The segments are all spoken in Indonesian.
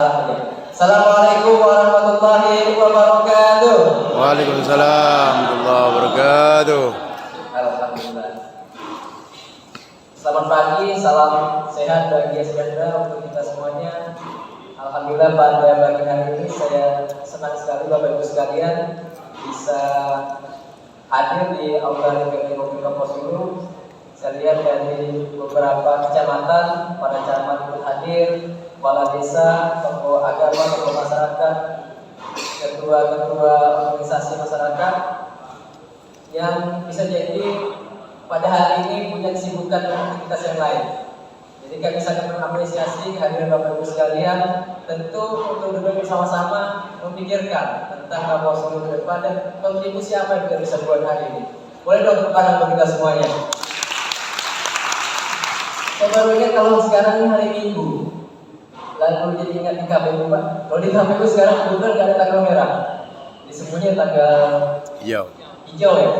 Assalamualaikum warahmatullahi wabarakatuh. Waalaikumsalam warahmatullahi wabarakatuh. Alhamdulillah. Selamat pagi, salam sehat bahagia sejahtera untuk kita semuanya. Alhamdulillah pada pagi hari ini saya senang sekali Bapak Ibu sekalian bisa hadir di Aula DPRD Provinsi Kampus Hulu. Saya lihat dari beberapa kecamatan, para camat ikut hadir, kepala desa, tokoh agama, tokoh masyarakat, ketua-ketua organisasi masyarakat yang bisa jadi pada hari ini punya kesibukan dan aktivitas yang lain. Jadi kami sangat mengapresiasi kehadiran Bapak Ibu sekalian. Tentu untuk duduk bersama-sama memikirkan tentang Kampus Hulu ke depan dan kontribusi apa yang kita bisa buat hari ini. Boleh dong tepuk tangan untuk kita semuanya. Saya baru ingat kalau sekarang ini hari Minggu, lalu jadi ingat di KPU Pak. Kalau di KPU sekarang kebetulan nggak ada tanggal merah, di semuanya tanggal hijau ya,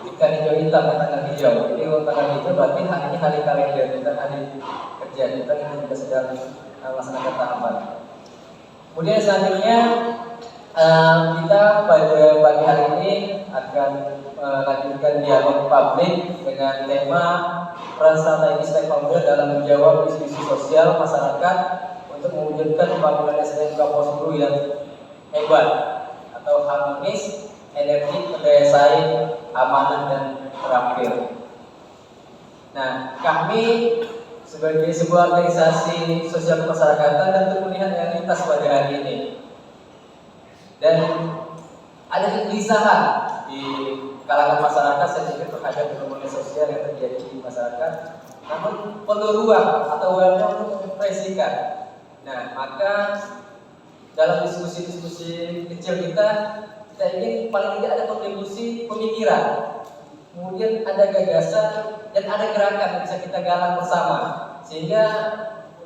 ikan hijau hitam ya, tanggal hijau. Jadi kalau tanggal hijau berarti hari ini hari kalender kita, hari kerja kita juga sedang melaksanakan tahapan. Kemudian selanjutnya kita pada pagi hari ini akan melanjutkan dialog publik dengan tema peran strategis stakeholder dalam menjawab isu-isu sosial masyarakat untuk mewujudkan pembangunan SDM Kampus Hulu yang hebat atau harmonis, energik, berdaya saing, amanah dan terampil. Nah, kami sebagai sebuah organisasi sosial kemasyarakatan tentu melihat realitas pada hari ini. Dan ada kegelisahan di kalangan masyarakat saya pikir terhadap fenomena sosial yang terjadi di masyarakat, namun perlu ruang atau wadah untuk mengekspresikan. Nah, maka dalam diskusi-diskusi kecil kita ingin paling tidak ada kontribusi pemikiran, kemudian ada gagasan dan ada gerakan yang bisa kita galang bersama, sehingga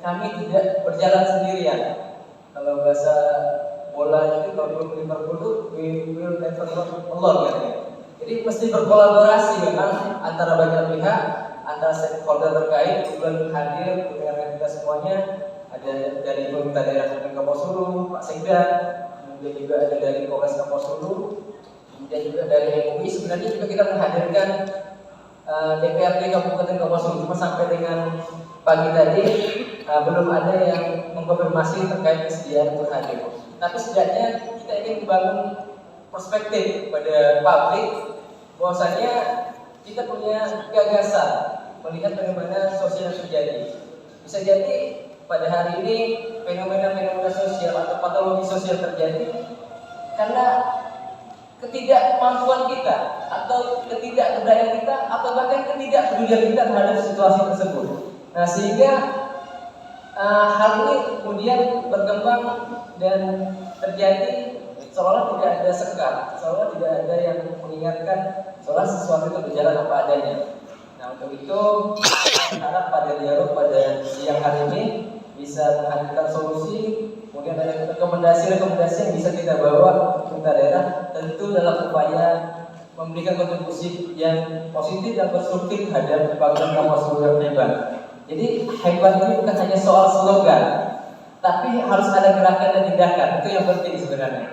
kami tidak berjalan sendirian. Kalau bahasa bola itu kalau Liverpool we will never walk alone katanya. Jadi mesti berkolaborasi memang antara banyak pihak, antara stakeholder terkait, kemudian hadir dengan kita semuanya. Ada dari pemerintah daerah Kabupaten Kampus Hulu, Pak Sekda, kemudian juga ada dari Polres Kampus Hulu, kemudian juga dari MUI. Sebenarnya juga kita menghadirkan DPRD Kabupaten Kampus Hulu. Cuma sampai dengan pagi tadi belum ada yang mengkonfirmasi terkait kesediaan untuk hadir. Tapi setidaknya kita ingin membangun perspektif pada publik bahwasanya kita punya gagasan melihat bagaimana sosial yang terjadi. Bisa jadi pada hari ini fenomena-fenomena sosial atau patologi sosial terjadi karena ketidakmampuan kita atau ketidakberdayaan kita atau bahkan ketidakpedulian kita terhadap situasi tersebut. Nah, sehingga hal ini kemudian berkembang dan terjadi seolah tidak ada sekat, seolah tidak ada yang mengingatkan, seolah sesuatu itu berjalan apa adanya. Nah, untuk itu harap pada dialog pada siang hari ini bisa menghadirkan solusi, kemudian ada rekomendasi-rekomendasi yang bisa kita bawa ke pemerintah daerah, tentu dalam upaya memberikan kontribusi yang positif dan konstruktif terhadap pembangunan Kampus Hulu yang hebat. Jadi hebat ini bukan hanya soal slogan, tapi harus ada gerakan dan tindakan. Itu yang penting sebenarnya.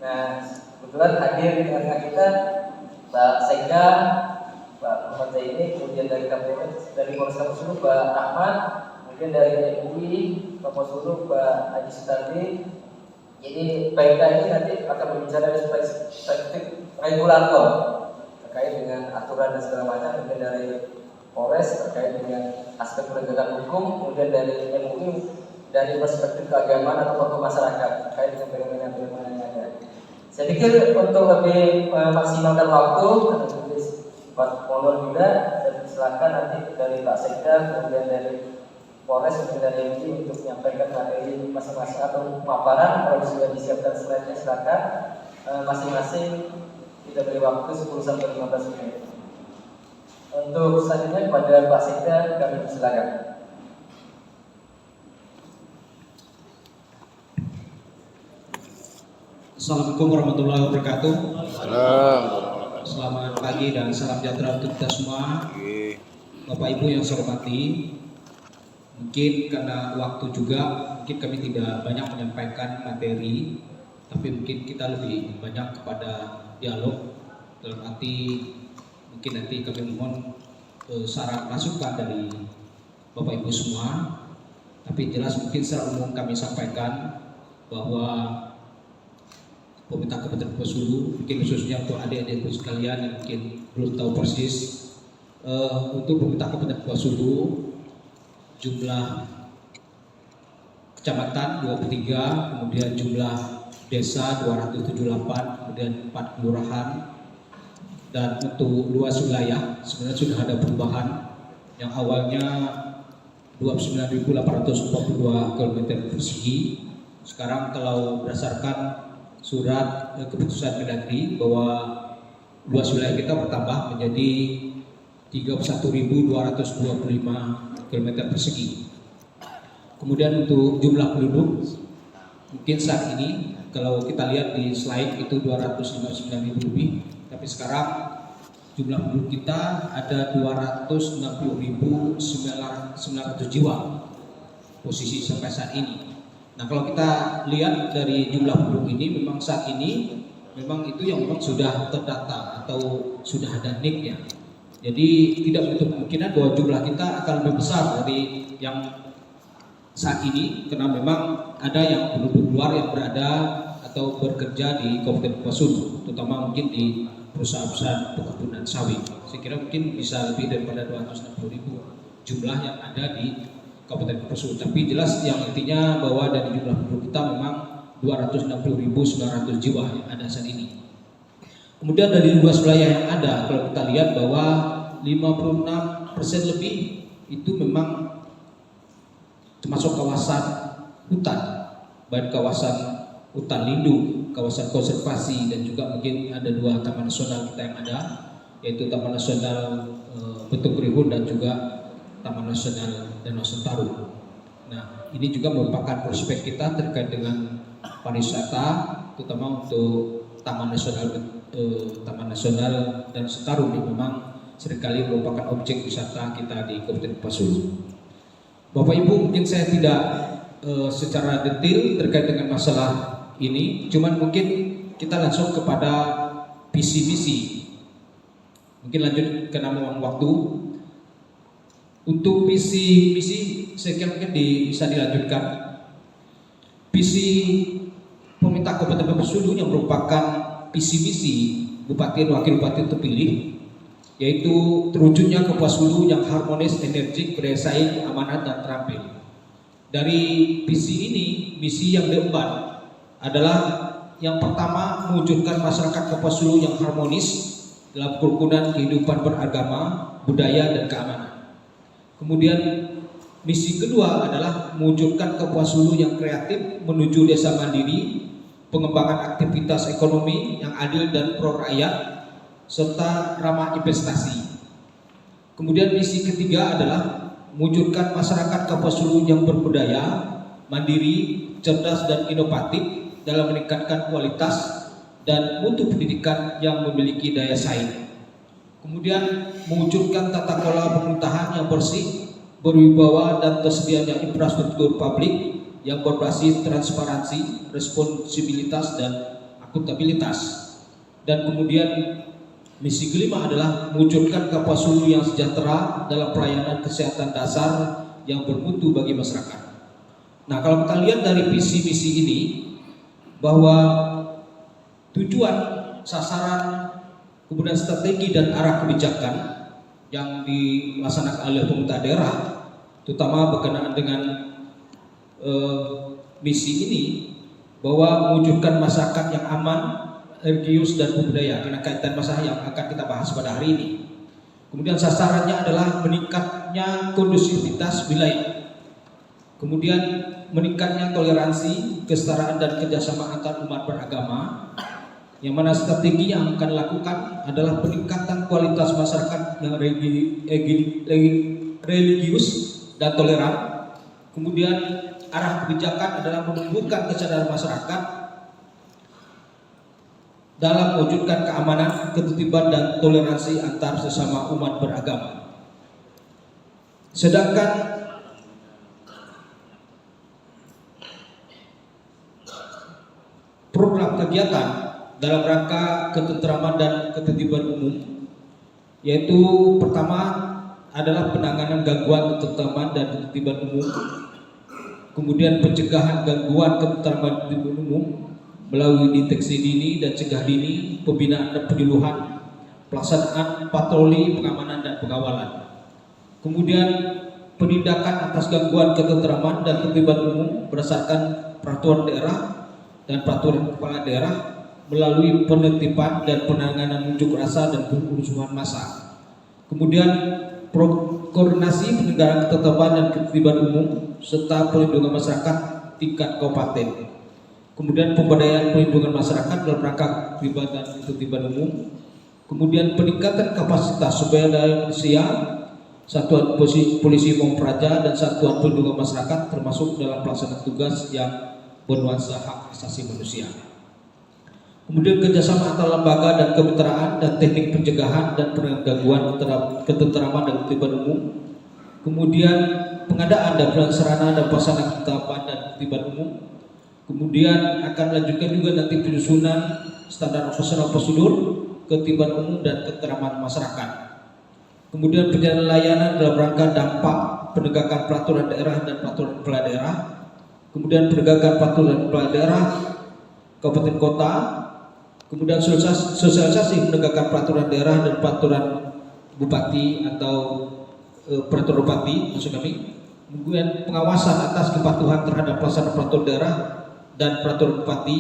Nah, kebetulan hadir di tengah kita Pak Sekda, Pak Muhammad Zaini, kemudian dari KPU, dari Polres Kampus Hulu Pak Rahmat, kemudian dari MUI Kampus Hulu Pak Haji Sutardi. Jadi PK ini nanti akan berbicara dari perspektif regulator terkait dengan aturan dan segala macam, kemudian dari Polres terkait dengan aspek penegakan hukum, kemudian dari MUI dari perspektif keagamaan atau tokoh masyarakat terkait dengan fenomena-fenomena yang ada. Saya pikir untuk lebih maksimalkan waktu, nanti Pak Polor juga, dan silakan nanti dari Pak Sekda, kemudian dari Polres, kemudian dari MUI untuk menyampaikan materi masing-masing atau pemaparan. Kalau sudah disiapkan slide-nya silakan. Masing-masing kita beri waktu 10 sampai 15 menit. Untuk selanjutnya kepada Pak Sekda kami silakan. Assalamualaikum warahmatullahi wabarakatuh. Salam. Selamat pagi dan salam sejahtera untuk kita semua. Bapak Ibu yang saya hormati, Mungkin karena waktu juga, mungkin kami tidak banyak menyampaikan materi, tapi mungkin kita lebih banyak kepada dialog, dalam arti mungkin nanti kami mohon saran masukan dari Bapak Ibu semua. Tapi jelas mungkin secara umum kami sampaikan bahwa pemerintah Kabupaten Kapuas Hulu, mungkin khususnya untuk adik-adikku sekalian yang mungkin belum tahu persis, untuk pemerintah Kabupaten Kapuas Hulu jumlah kecamatan 23, kemudian jumlah desa 278, kemudian 4 kelurahan, dan untuk luas wilayah sebenarnya sudah ada perubahan. Yang awalnya 29.842 km persegi, sekarang kalau berdasarkan surat keputusan Mendagri bahwa luas wilayah kita bertambah menjadi 31.225 km persegi. Kemudian untuk jumlah penduduk, mungkin saat ini kalau kita lihat di slide itu 259.000 lebih, tapi sekarang jumlah penduduk kita ada 260.900 jiwa posisi sampai saat ini. Nah, kalau kita lihat dari jumlah penduduk ini, memang saat ini memang itu yang memang sudah terdata atau sudah ada NIK-nya. Jadi tidak menutup kemungkinan bahwa jumlah kita akan lebih besar dari yang saat ini, karena memang ada yang penduduk luar yang berada atau bekerja di Kabupaten Kapuas Hulu, terutama mungkin di perusahaan-perusahaan perkebunan sawit. Saya kira mungkin bisa lebih daripada 260.000 jumlah yang ada di Kabupaten Kapuas Hulu. Tapi jelas yang intinya bahwa dari jumlah penduduk kita memang 260.900 jiwa yang ada saat ini. Kemudian dari luas wilayah yang ada, kalau kita lihat bahwa 56% lebih itu memang termasuk kawasan hutan, baik kawasan hutan lindung, kawasan konservasi, dan juga mungkin ada 2 taman nasional kita yang ada, yaitu Taman Nasional Betung Kerihun dan juga Taman Nasional Danau Sentarum. Nah, ini juga merupakan prospek kita terkait dengan pariwisata, terutama untuk Taman Nasional Danau Sentarum yang memang seringkali merupakan objek wisata kita di Kabupaten Kapuas Hulu. Bapak Ibu, mungkin saya tidak secara detail terkait dengan masalah ini, cuman mungkin kita langsung kepada visi misi. Mungkin lanjut karena memang waktu. Untuk visi misi saya kira mungkin bisa dilanjutkan. Visi pemerintah Kabupaten Kapuas Hulu yang merupakan visi misi Bupati dan Wakil Bupati terpilih, yaitu terwujudnya Kapuas Hulu yang harmonis, energik, berdaya saing, amanah, dan terampil. Dari visi ini, misi yang diemban adalah yang pertama, mewujudkan masyarakat Kapuas Hulu yang harmonis dalam kerukunan kehidupan beragama, budaya, dan keamanan. Kemudian misi kedua adalah mewujudkan Kapuas Hulu yang kreatif menuju desa mandiri, pengembangan aktivitas ekonomi yang adil dan pro rakyat, serta ramah investasi. Kemudian misi ketiga adalah mewujudkan masyarakat Kapuas Hulu yang berbudaya, mandiri, cerdas, dan inovatif dalam meningkatkan kualitas dan mutu pendidikan yang memiliki daya saing. Kemudian mewujudkan tata kelola pemerintahan yang bersih, berwibawa, dan tersedianya infrastruktur publik yang berbasis transparansi, responsibilitas, dan akuntabilitas. Dan kemudian misi kelima adalah mewujudkan Kapuas Hulu yang sejahtera dalam pelayanan kesehatan dasar yang bermutu bagi masyarakat. Nah, kalau kita lihat dari visi misi ini, bahwa tujuan, sasaran, kemudian strategi dan arah kebijakan yang dilaksanakan oleh pemerintah daerah, terutama berkenaan dengan misi ini, bahwa mewujudkan masyarakat yang aman, religius, dan budaya, karena kaitan masalah yang akan kita bahas pada hari ini. Kemudian sasarannya adalah meningkatnya kondusivitas wilayah, kemudian meningkatnya toleransi, kesetaraan, dan kerjasama antar umat beragama, yang mana strategi yang akan dilakukan adalah peningkatan kualitas masyarakat yang religius dan toleran. Kemudian arah kebijakan adalah menumbuhkan kesadaran masyarakat dalam mewujudkan keamanan, ketertiban, dan toleransi antar sesama umat beragama. Sedangkan program kegiatan dalam rangka ketentraman dan ketertiban umum, yaitu pertama adalah penanganan gangguan ketentraman dan ketertiban umum, kemudian pencegahan gangguan ketentraman dan ketertiban umum melalui deteksi dini dan cegah dini, pembinaan dan penyuluhan, pelaksanaan patroli, pengamanan dan pengawalan. Kemudian penindakan atas gangguan ketentraman dan ketertiban umum berdasarkan peraturan daerah dan peraturan kepala daerah melalui penertiban dan penanganan unjuk rasa dan kerusuhan massa. Kemudian koordinasi penyelenggaraan ketentraman dan ketertiban umum serta perlindungan masyarakat tingkat kabupaten. Kemudian pemberdayaan perlindungan masyarakat dalam rangka ketertiban dan ketertiban umum. Kemudian peningkatan kapasitas sumber daya manusia, satuan polisi Pamung Praja dan satuan perlindungan masyarakat termasuk dalam pelaksanaan tugas yang bernuansa hak asasi manusia. Kemudian kerjasama antar lembaga dan kemitraan dan teknik pencegahan dan penanganan gangguan terhadap ketentraman dan ketertiban umum. Kemudian pengadaan dan sarana dan prasarana ketentraman dan ketertiban umum. Kemudian akan melanjutkan juga nanti penyusunan standar operasional prosedur ketertiban umum dan ketentraman masyarakat. Kemudian penjalanan layanan dalam rangka dampak penegakan peraturan daerah dan peraturan kepala daerah. Kemudian penegakan peraturan kepala daerah kabupaten kota. Kemudian sosialisasi penegakan peraturan daerah dan peraturan bupati atau peraturan bupati maksud kami. Kemudian pengawasan atas kepatuhan terhadap pelaksanaan peraturan daerah dan peraturan bupati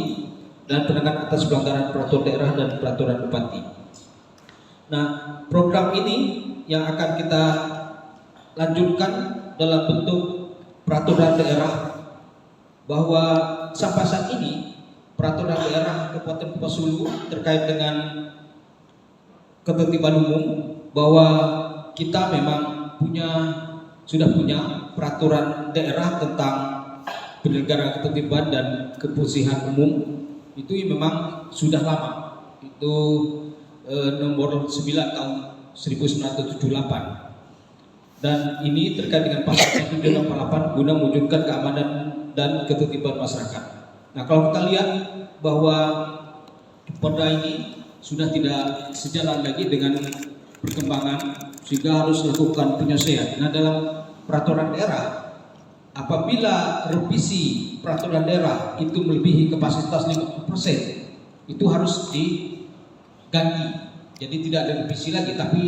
dan penanganan atas pelanggaran peraturan daerah dan peraturan bupati. Nah, program ini yang akan kita lanjutkan dalam bentuk peraturan daerah, bahwa sampai saat ini peraturan daerah Kabupaten Kepulauan Sulu terkait dengan ketertiban umum, bahwa kita memang sudah punya peraturan daerah tentang penyelenggaraan ketertiban dan kebersihan umum. Itu memang sudah lama, itu nomor 9 tahun 1978, dan ini terkait dengan pasal 188 guna mewujudkan keamanan dan ketertiban masyarakat. Nah, kalau kita lihat bahwa perda ini sudah tidak sejalan lagi dengan perkembangan, sehingga harus dilakukan penyesuaian. Nah, dalam peraturan daerah, apabila revisi peraturan daerah itu melebihi kapasitas 50%, itu harus diganti. Jadi tidak ada revisi lagi, tapi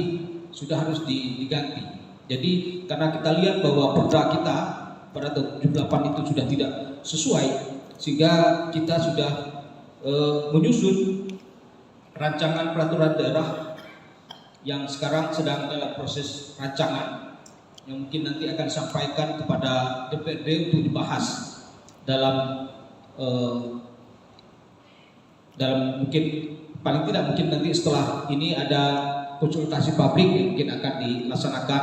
sudah harus diganti. Jadi karena kita lihat bahwa perda kita pada tahun 78 itu sudah tidak sesuai, sehingga kita sudah menyusun rancangan peraturan daerah yang sekarang sedang dalam proses rancangan, yang mungkin nanti akan disampaikan kepada DPRD untuk dibahas dalam mungkin paling tidak mungkin nanti setelah ini ada konsultasi publik yang mungkin akan dilaksanakan,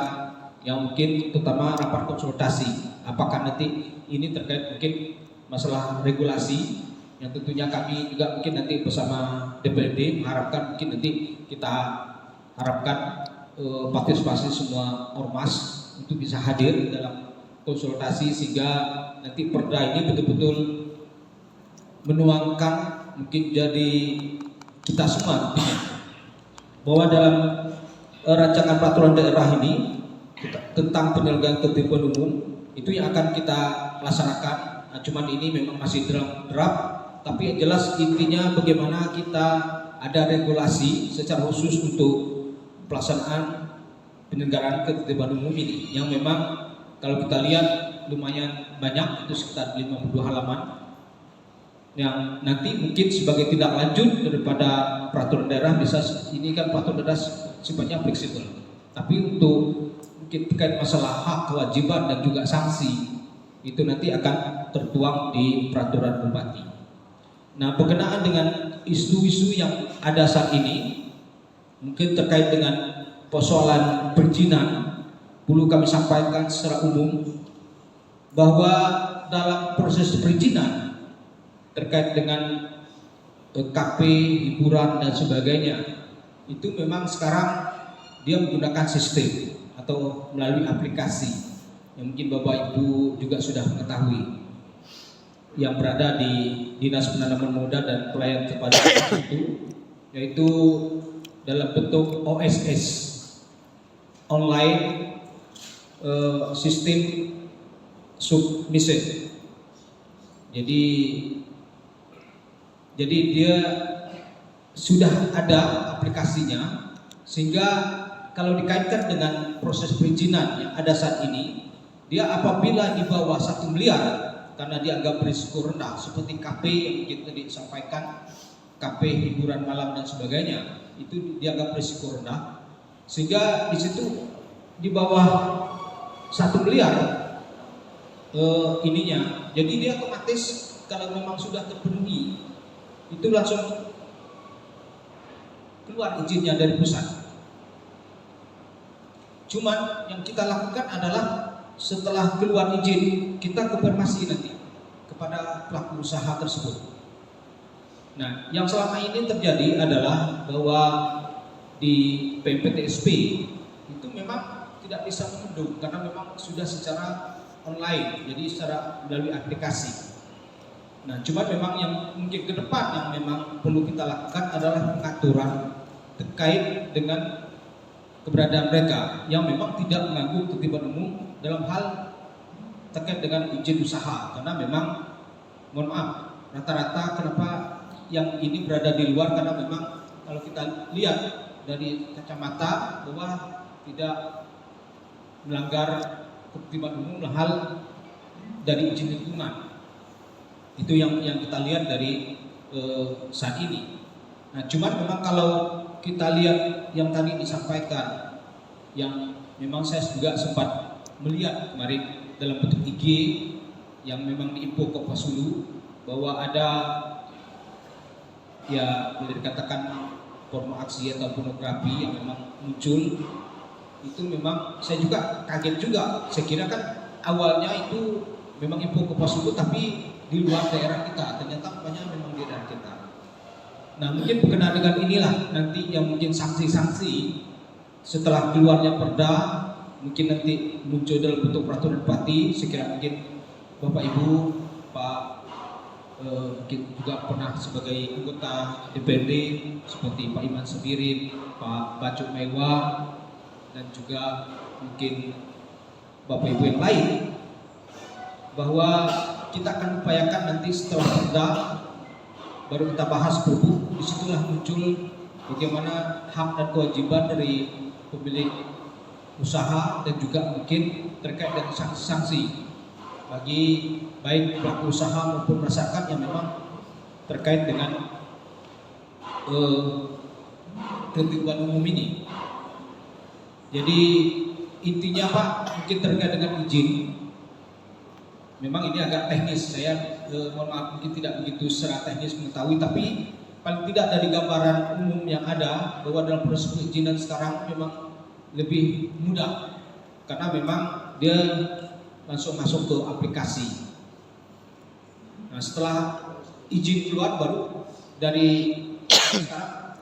yang mungkin terutama rapat konsultasi apakah nanti ini terkait mungkin masalah regulasi, yang tentunya kami juga mungkin nanti bersama DPRD mengharapkan mungkin nanti kita harapkan partisipasi semua ormas untuk bisa hadir dalam konsultasi, sehingga nanti perda ini betul-betul menuangkan mungkin jadi kita semua nantinya, bahwa dalam rancangan peraturan daerah ini tentang penyelenggaraan ketertiban umum itu yang akan kita laksanakan. Nah, cuman ini memang masih draft, tapi yang jelas intinya bagaimana kita ada regulasi secara khusus untuk pelaksanaan penyelenggaraan ketertiban umum ini, yang memang kalau kita lihat lumayan banyak, itu sekitar 52 halaman, yang nanti mungkin sebagai tindak lanjut daripada peraturan daerah bisa, ini kan peraturan daerah sifatnya fleksibel, tapi untuk mungkin terkait masalah hak, kewajiban dan juga sanksi itu nanti akan tertuang di peraturan bupati. Nah, berkenaan dengan isu-isu yang ada saat ini, mungkin terkait dengan persoalan perizinan, perlu kami sampaikan secara umum bahwa dalam proses perizinan terkait dengan KP, hiburan dan sebagainya, itu memang sekarang dia menggunakan sistem atau melalui aplikasi yang mungkin Bapak Ibu juga sudah mengetahui. yang berada di Dinas Penanaman Modal dan Pelayanan kepada itu, yaitu dalam bentuk OSS, online sistem submission. Jadi dia sudah ada aplikasinya, sehingga kalau dikaitkan dengan proses perizinan yang ada saat ini, dia apabila di bawah 1 miliar karena dianggap berisiko rendah seperti KP yang kita disampaikan, KP hiburan malam dan sebagainya, itu dianggap berisiko rendah, sehingga di situ di bawah 1 miliar ininya, jadi dia otomatis kalau memang sudah terpenuhi itu langsung keluar izinnya dari pusat. Cuman yang kita lakukan adalah setelah keluar izin, kita konfirmasi nanti kepada pelaku usaha tersebut. Nah, yang selama ini terjadi adalah bahwa di PMPTSP itu memang tidak bisa mengunduh karena memang sudah secara online, jadi secara melalui aplikasi. Nah, cuma memang yang mungkin ke depan yang memang perlu kita lakukan adalah pengaturan terkait dengan keberadaan mereka yang memang tidak mengganggu ketertiban umum dalam hal terkait dengan izin usaha, karena memang mohon maaf rata-rata kenapa yang ini berada di luar, karena memang kalau kita lihat dari kacamata bahwa tidak melanggar ketertiban umum dalam hal dari izin lingkungan. Itu yang kita lihat dari saat ini. Nah, cuman memang kalau kita lihat yang tadi disampaikan, yang memang saya juga sempat melihat kemarin dalam bentuk IG yang memang diinfo ke Pasulu bahwa ada ya boleh dikatakan porno aksi atau pornografi yang memang muncul. Itu memang saya juga kaget juga. Saya kira kan awalnya itu memang info ke Pasulu tapi di luar daerah kita, ternyata banyak memang di daerah kita. Nah, mungkin berkenaan dengan inilah nanti yang mungkin sanksi-sanksi setelah keluarnya perda, mungkin nanti muncul dalam bentuk peraturan bupati. Sekira mungkin Bapak Ibu, Pak mungkin juga pernah sebagai anggota DPRD seperti Pak Iman Sebirin, Pak Bacuk Mewah, dan juga mungkin Bapak Ibu yang lain, bahwa kita akan upayakan nanti setelah perda baru kita bahas perbu. Disitulah muncul bagaimana hak dan kewajiban dari pemilik usaha dan juga mungkin terkait dengan sanksi-sanksi bagi baik pelaku usaha maupun masyarakat yang memang terkait dengan ketertiban umum ini. Jadi intinya Pak, mungkin terkait dengan izin, memang ini agak teknis. Saya mohon maaf mungkin tidak begitu secara teknis mengetahui, tapi paling tidak dari gambaran umum yang ada bahwa dalam proses perizinan sekarang memang lebih mudah karena memang dia langsung masuk ke aplikasi. Nah, setelah izin keluar baru dari sekarang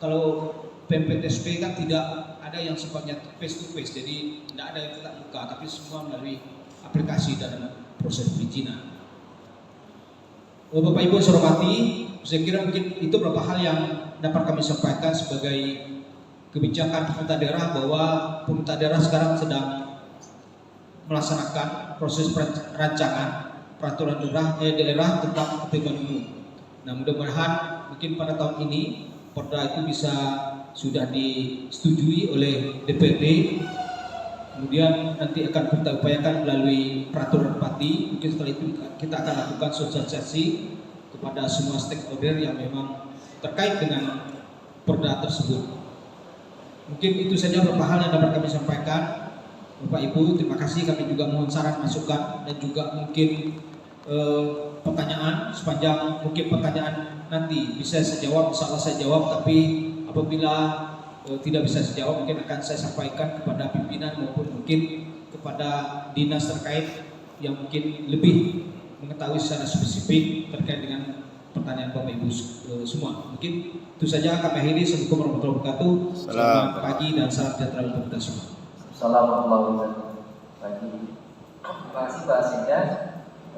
kalau PMPTSP kan tidak ada yang sifatnya face to face, jadi tidak ada yang tetap muka, tapi semua melalui aplikasi dalam proses perizinan. Bapak Ibu yang saya hormati, saya kira mungkin itu beberapa hal yang dapat kami sampaikan sebagai kebijakan pemerintah daerah, bahwa pemerintah daerah sekarang sedang melaksanakan proses rancangan peraturan daerah tentang ketertiban umum. Nah, mudah-mudahan mungkin pada tahun ini perda itu bisa sudah disetujui oleh DPRD. Kemudian nanti akan kita upayakan melalui peraturan bupati. Mungkin setelah itu kita akan lakukan sosialisasi kepada semua stakeholder yang memang terkait dengan perda tersebut. Mungkin itu saja beberapa hal yang dapat kami sampaikan. Bapak Ibu, terima kasih. Kami juga mohon saran masukan dan juga mungkin pertanyaan. Sepanjang mungkin pertanyaan nanti bisa saya jawab, insya Allah saya jawab. Tapi apabila tidak bisa sejawab, mungkin akan saya sampaikan kepada pimpinan maupun mungkin kepada dinas terkait yang mungkin lebih mengetahui secara spesifik terkait dengan pertanyaan Bapak Ibu semua. Mungkin itu saja kami akhiri. Assalamualaikum warahmatullahi wabarakatuh. Selamat pagi dan salam sejahtera untuk kita semua. Assalamualaikum warahmatullahi wabarakatuh. Terima kasih Pak Sekda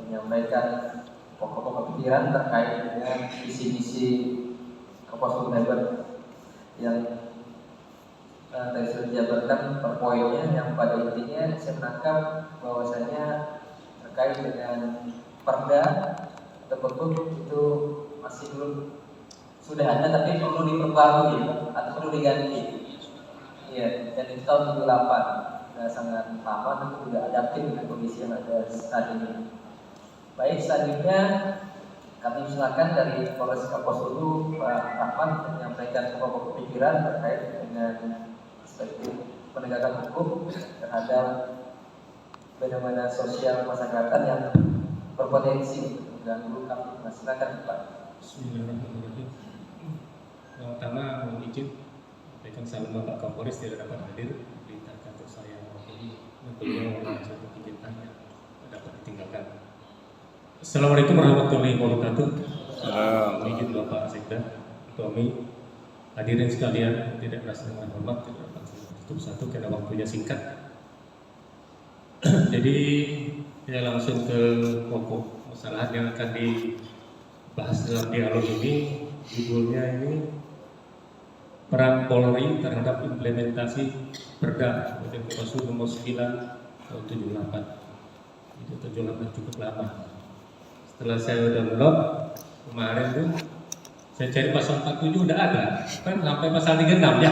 menyampaikan pokok-pokok pikiran terkait dengan visi-misi Kopassus Cyber yang tadi sudah dijabarkan per poinnya, yang pada intinya saya menangkap bahwasanya terkait dengan perda atau pergub itu masih belum, sudah ada tapi perlu diperbarui atau perlu diganti. Iya, dan itu tahun 78 sudah sangat lama dan sudah adaptif dengan kondisi yang ada saat ini. Baik, selanjutnya kami silakan dari Polres Kapuas Hulu Pak Rahman menyampaikan pokok pikiran terkait dengan perspektif penegakan hukum terhadap fenomena sosial masyarakat yang berpotensi mengganggu kami. Silakan Pak. Bismillahirrahmanirrahim. Yang pertama mohon izin sampaikan salam Bapak Kapolres tidak dapat hadir, perintahkan untuk saya mewakili beliau dalam satu kegiatan yang dapat ditinggalkan. Assalamualaikum warahmatullahi wabarakatuh. Izin Bapak Sekda, Ketua MI, hadirin sekalian, tidak merasa dengan hormat, tidak dapat tutup satu karena waktunya singkat. Jadi saya langsung ke pokok masalah yang akan dibahas dalam dialog ini. Judulnya ini peran Polri terhadap implementasi Perda Kopassus nomor 9 tahun 78. Itu 78 cukup lama. Setelah saya download kemarin tuh, saya cari pasal 47 udah ada, kan sampai pasal 36 ya.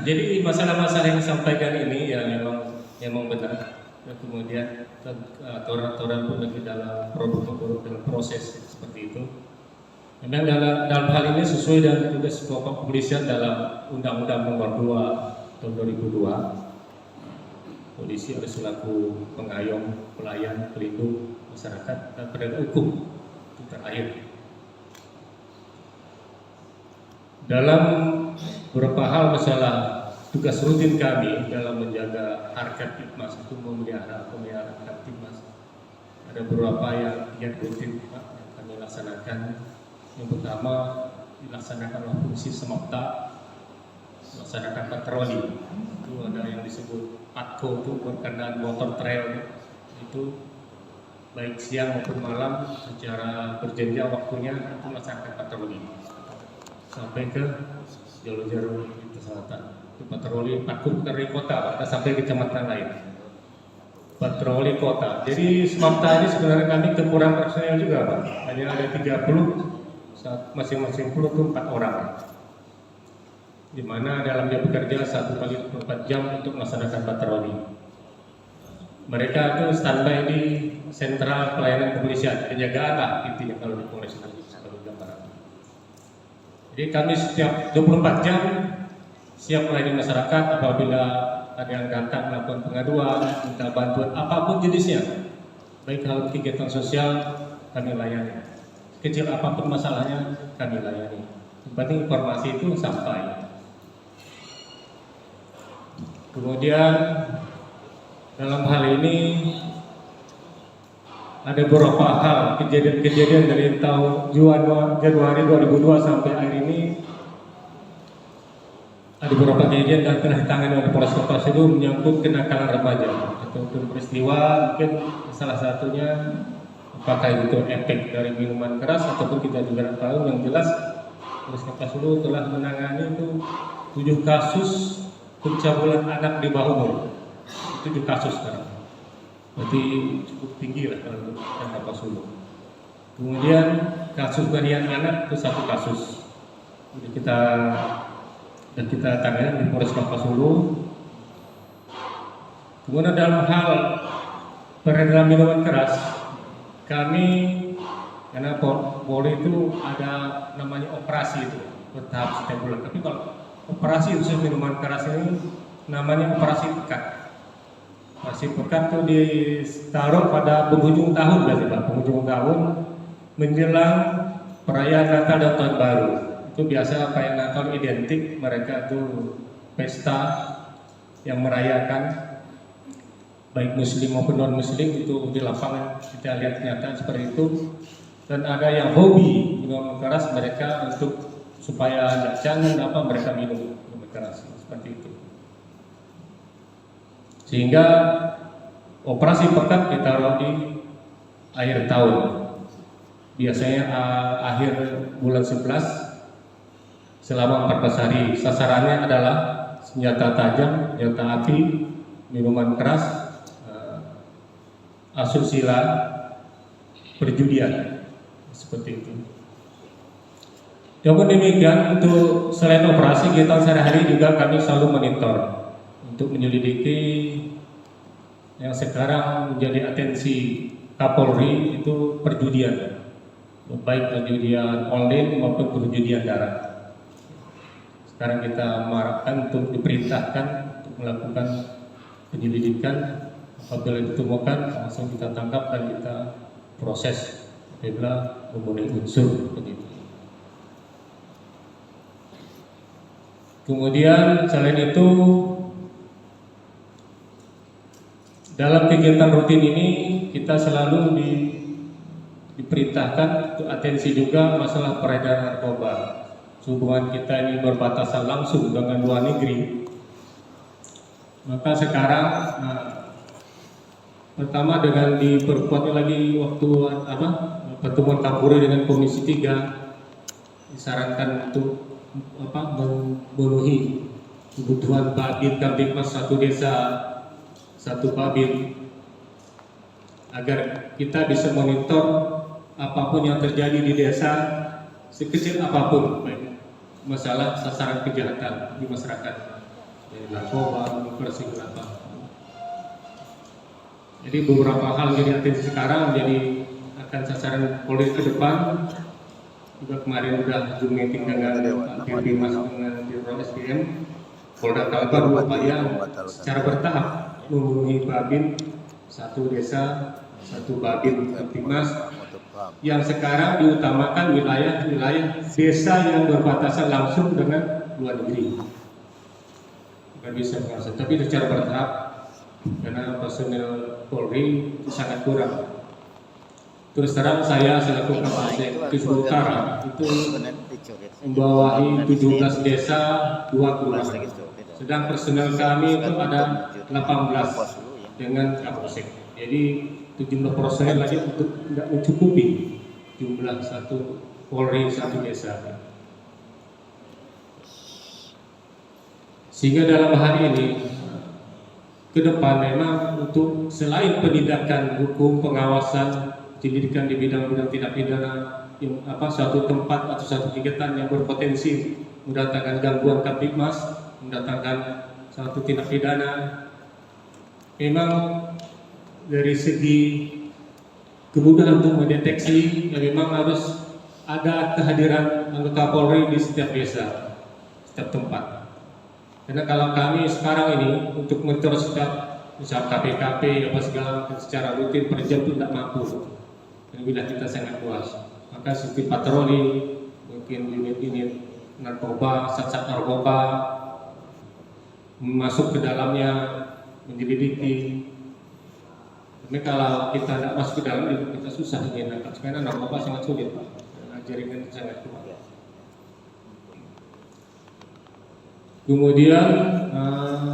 Jadi masalah-masalah yang disampaikan ini ya memang benar. Dan kemudian aturan-aturan pun lagi dalam dalam proses seperti itu. Memang dalam hal ini sesuai dengan tugas pokok kepolisian dalam Undang-Undang Nomor 2 Tahun 2002. Polisi harus selaku pengayom, pelayan, pelindung masyarakat dan penegak hukum itu terakhir. Dalam beberapa hal masalah tugas rutin kami dalam menjaga harkat Tipmas itu memelihara Tipmas. Ada beberapa yang rutin yang kami laksanakan. Yang pertama dilaksanakan fungsi semapta, melaksanakan patroli. Itu ada yang disebut PATKO, itu berkenaan motor trail itu baik siang maupun malam secara berjenjang waktunya itu melaksanakan patroli sampai ke jalur-jalur lintas selatan. Itu patroli PATKO dari kota, sampai ke kecamatan lain. Patroli kota. Jadi semapta ini sebenarnya kami kekurangan personel juga, Pak. Hanya ada 30, masing-masing 4 orang. Di mana dalamnya bekerja 1 kali 24 jam untuk melaksanakan patroli. Mereka itu standby di sentral pelayanan kepolisian, penjagaan lah intinya kalau di Polres Barat. Jadi kami setiap 24 jam siap melayani masyarakat apabila ada yang datang melakukan pengaduan, minta bantuan apapun jenisnya, baik hal kegiatan sosial kami layani, kecil apapun masalahnya kami layani. Yang penting informasi itu sampai. Kemudian dalam hal ini ada beberapa hal kejadian-kejadian dari tahun Januari 2002 sampai hari ini. Ada beberapa kejadian yang telah ditangani oleh Polres Kapuas itu menyangkut kenakalan remaja ataupun peristiwa, mungkin salah satunya apakah itu efek dari minuman keras ataupun kita juga tahu. Yang jelas Polres Kapuas itu telah menangani itu 7 kasus pencabulan anak di bawah umur. 7 kasus sekarang. Berarti cukup tinggi lah kalau untuk Kapuas Hulu. Kemudian kasus penganiayaan anak itu 1 kasus. Jadi kita tangani di Polres Kapuas Hulu. Kemudian dalam hal peredaran minuman keras, kami karena Polri itu ada namanya operasi itu bertahap setiap bulan. Tapi kalau operasi khusus minuman keras ini namanya operasi pekat. Operasi pekat itu ditaruh pada penghujung tahun berarti Pak, penghujung tahun menjelang perayaan Natal dan Tahun Baru. Itu biasa perayaan Natal identik mereka itu pesta yang merayakan baik muslim maupun non muslim itu di lapangan kita lihat kenyataan seperti itu. Dan ada yang hobi minum keras mereka untuk supaya tidak canggih mereka minum keras seperti itu. Sehingga operasi pekat ditaruh di akhir tahun. Biasanya akhir bulan 11 selama 14 hari. Sasarannya adalah senjata tajam, senjata api, minuman keras, asusila, perjudian, seperti itu. Namun demikian, untuk selain operasi kegiatan sehari-hari juga kami selalu monitor untuk menyelidiki yang sekarang menjadi atensi Kapolri, itu perjudian, baik perjudian online maupun perjudian darat. Sekarang kita mengharapkan untuk diperintahkan untuk melakukan penyelidikan. Apabila ditemukan langsung kita tangkap dan kita proses apabila memenuhi unsur begitu. Kemudian selain itu, dalam kegiatan rutin ini kita selalu diperintahkan untuk atensi juga masalah peredaran narkoba. Hubungan kita ini berbatasan langsung dengan luar negeri. Maka sekarang pertama dengan diperkuatnya lagi waktu pertemuan Kapolri dengan Komisi 3 disarankan untuk memenuhi kebutuhan Babin Kamtibmas satu desa satu Babin, agar kita bisa monitor apapun yang terjadi di desa sekecil apapun, baik masalah sasaran kejahatan di masyarakat, dari narkoba, segala apa. Jadi beberapa hal jadi atensi sekarang menjadi akan sasaran Polri ke depan. Juga kemarin sudah Zoom meeting dengan Pak Dirmas dengan Dirjen SDM Polda Kalbar berupaya secara bertahap memenuhi Babin satu desa satu Babin Kamtibmas, yang sekarang diutamakan wilayah-wilayah desa yang berbatasan langsung dengan luar negeri. Bukan bisa menguasai, tapi secara bertahap karena personel Polri itu sangat kurang. Terus terang saya selaku Kapolsek Kisru Utara itu membawahi 17 desa 2 kelurahan. Sedang personel kami itu ada 18 dengan Kapolsek. Jadi 17 personel lagi untuk tidak mencukupi jumlah satu Polri satu desa. Sehingga dalam hari ini ke depan memang untuk selain penindakan hukum, pengawasan, penyelidikan di bidang-bidang tindak pidana yang suatu tempat atau suatu kegiatan yang berpotensi mendatangkan gangguan Kamtibmas, mendatangkan suatu tindak pidana, memang dari segi kemudahan untuk mendeteksi ya memang harus ada kehadiran anggota Polri di setiap desa, setiap tempat. Karena kalau kami sekarang ini untuk monitor setiap misal KPKP apa segala secara rutin per jam itu tidak mampu. Dan bila kita sangat puas, maka sistem patroli, mungkin unit-unit narkoba, sat-sat narkoba masuk ke dalamnya menyelidiki. Tapi kalau kita tidak masuk ke dalam itu kita susah menangkap karena narkoba sangat sulit, karena jaringan itu sangat kuat. Kemudian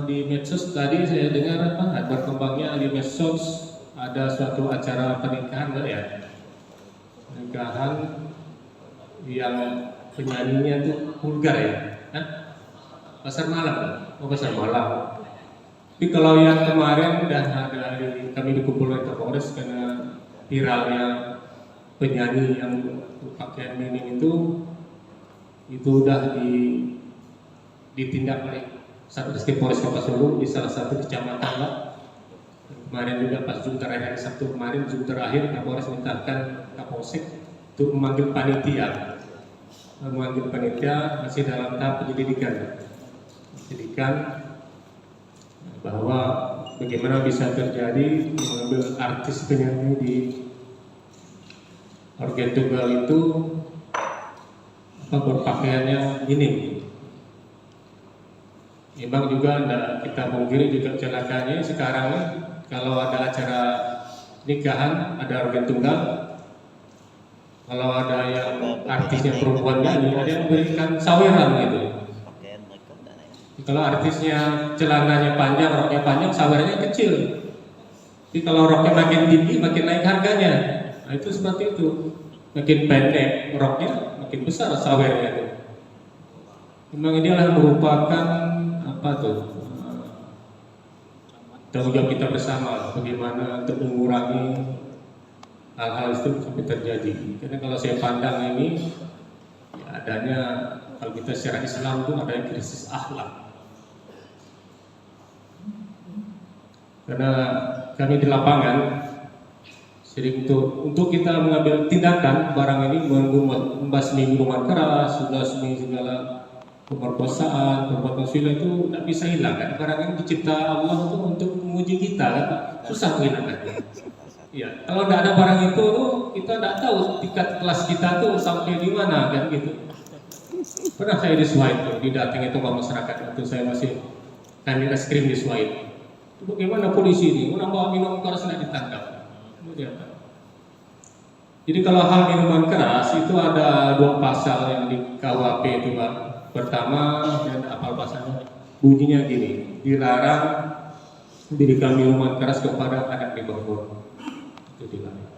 di medsos tadi saya dengar berkembangnya di medsos ada suatu acara pernikahan ya, pernikahan yang penyanyinya itu vulgar ya, pasar malam, pasar malam. Tapi kalau yang kemarin udah ada kami dikumpulkan ke Polres karena viralnya penyanyi yang pakaian minim itu udah ditindak oleh Satreskrim Polres Kabupaten Sulu di salah satu kecamatan lah. Kemarin juga pas Zoom terakhir Sabtu kemarin Zoom terakhir Kapolres mintakan Kapolsek untuk memanggil panitia, masih dalam tahap penyelidikan bahwa bagaimana bisa terjadi mengambil artis penyanyi di organ tunggal itu berpakaiannya minim. Memang juga kita pungkiri juga celakanya sekarang kalau ada acara nikahan ada organ tunggal, kalau ada yang artisnya perempuan nyanyi ada yang berikan saweran gitu. Kalau artisnya celananya panjang, roknya panjang, sawerannya kecil. Tapi kalau roknya makin tinggi makin naik harganya. Nah, itu seperti itu. Makin pendek roknya, makin besar sawernya itu. Memang ini adalah merupakan apa tuh? Tanggung jawab kita bersama bagaimana untuk mengurangi hal-hal itu sampai terjadi. Karena kalau saya pandang ini ya adanya, kalau kita secara Islam itu adanya krisis akhlak. Karena kami di lapangan sering untuk kita mengambil tindakan barang ini membasmi minuman keras, membasmi segala pemerkosaan, perbuatan suila itu tidak bisa hilang kan. Barang ini dicipta Allah itu untuk menguji kita kan, susah menghilangkannya. Ya, kalau tidak ada barang itu kita tidak tahu tingkat kelas kita tuh sampai di mana kan gitu. Pernah saya di Swipe didatangi itu masyarakat waktu saya masih kami es krim di Swipe. Bagaimana polisi ini menambah minum keras tidak ditangkap? Jadi kalau hal minuman keras itu ada 2 pasal yang di KUHP itu Pak. Pertama, dan apa pasalnya? Bunyinya gini, dilarang memberikan minuman keras kepada anak di bawah. Itu dilarang.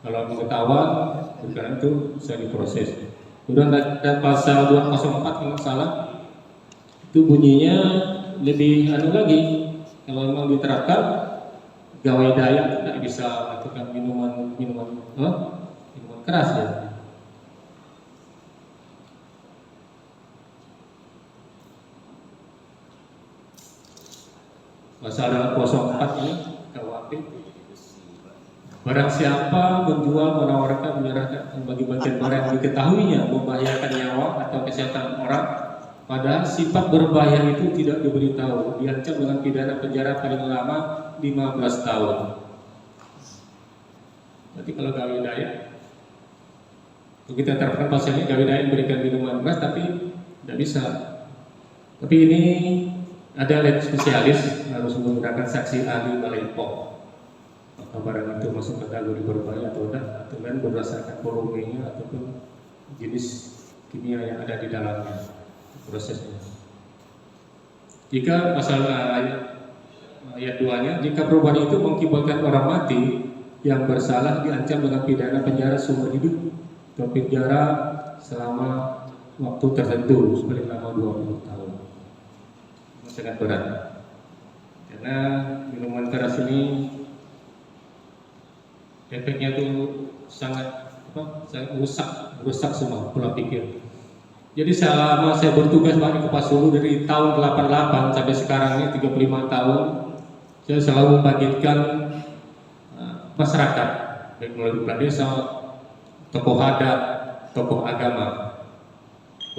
Kalau pengetahuan, karena itu bisa diproses. Kemudian ada pasal 204 kalau salah, itu bunyinya lebih lagi. Kalau memang diterapkan, gawai daya tidak bisa melakukan minuman keras ya. Pasal 04 ini KUHP. Barang siapa menjual, menawarkan, menyerahkan bagi-bagian barang yang diketahuinya membahayakan nyawa atau kesehatan orang, padahal sifat berbahaya itu tidak diberitahu, diancam dengan pidana penjara paling lama 15 tahun. Berarti kalau gawe daya, kita terapkan pasalnya gawe daya memberikan minuman keras, tapi tidak bisa. Tapi ini ada lab spesialis harus menggunakan saksi ahli balai POM. Apakah barang itu masuk kategori berbahaya atau tidak, atau kan berdasarkan volumenya ataupun jenis kimia yang ada di dalamnya prosesnya. Jika pasal ayat 2-nya, jika perubahan itu mengakibatkan orang mati yang bersalah diancam dengan pidana penjara seumur hidup atau penjara selama waktu tertentu paling lama 20 tahun. Sangat berat. Karena minuman keras ini efeknya itu sangat rusak semua pola pikir. Jadi selama saya bertugas di Kupas Hulu dari tahun 88 sampai sekarang ini 35 tahun, saya selalu membangkitkan masyarakat, baik melalui kepala desa, tokoh adat, tokoh agama.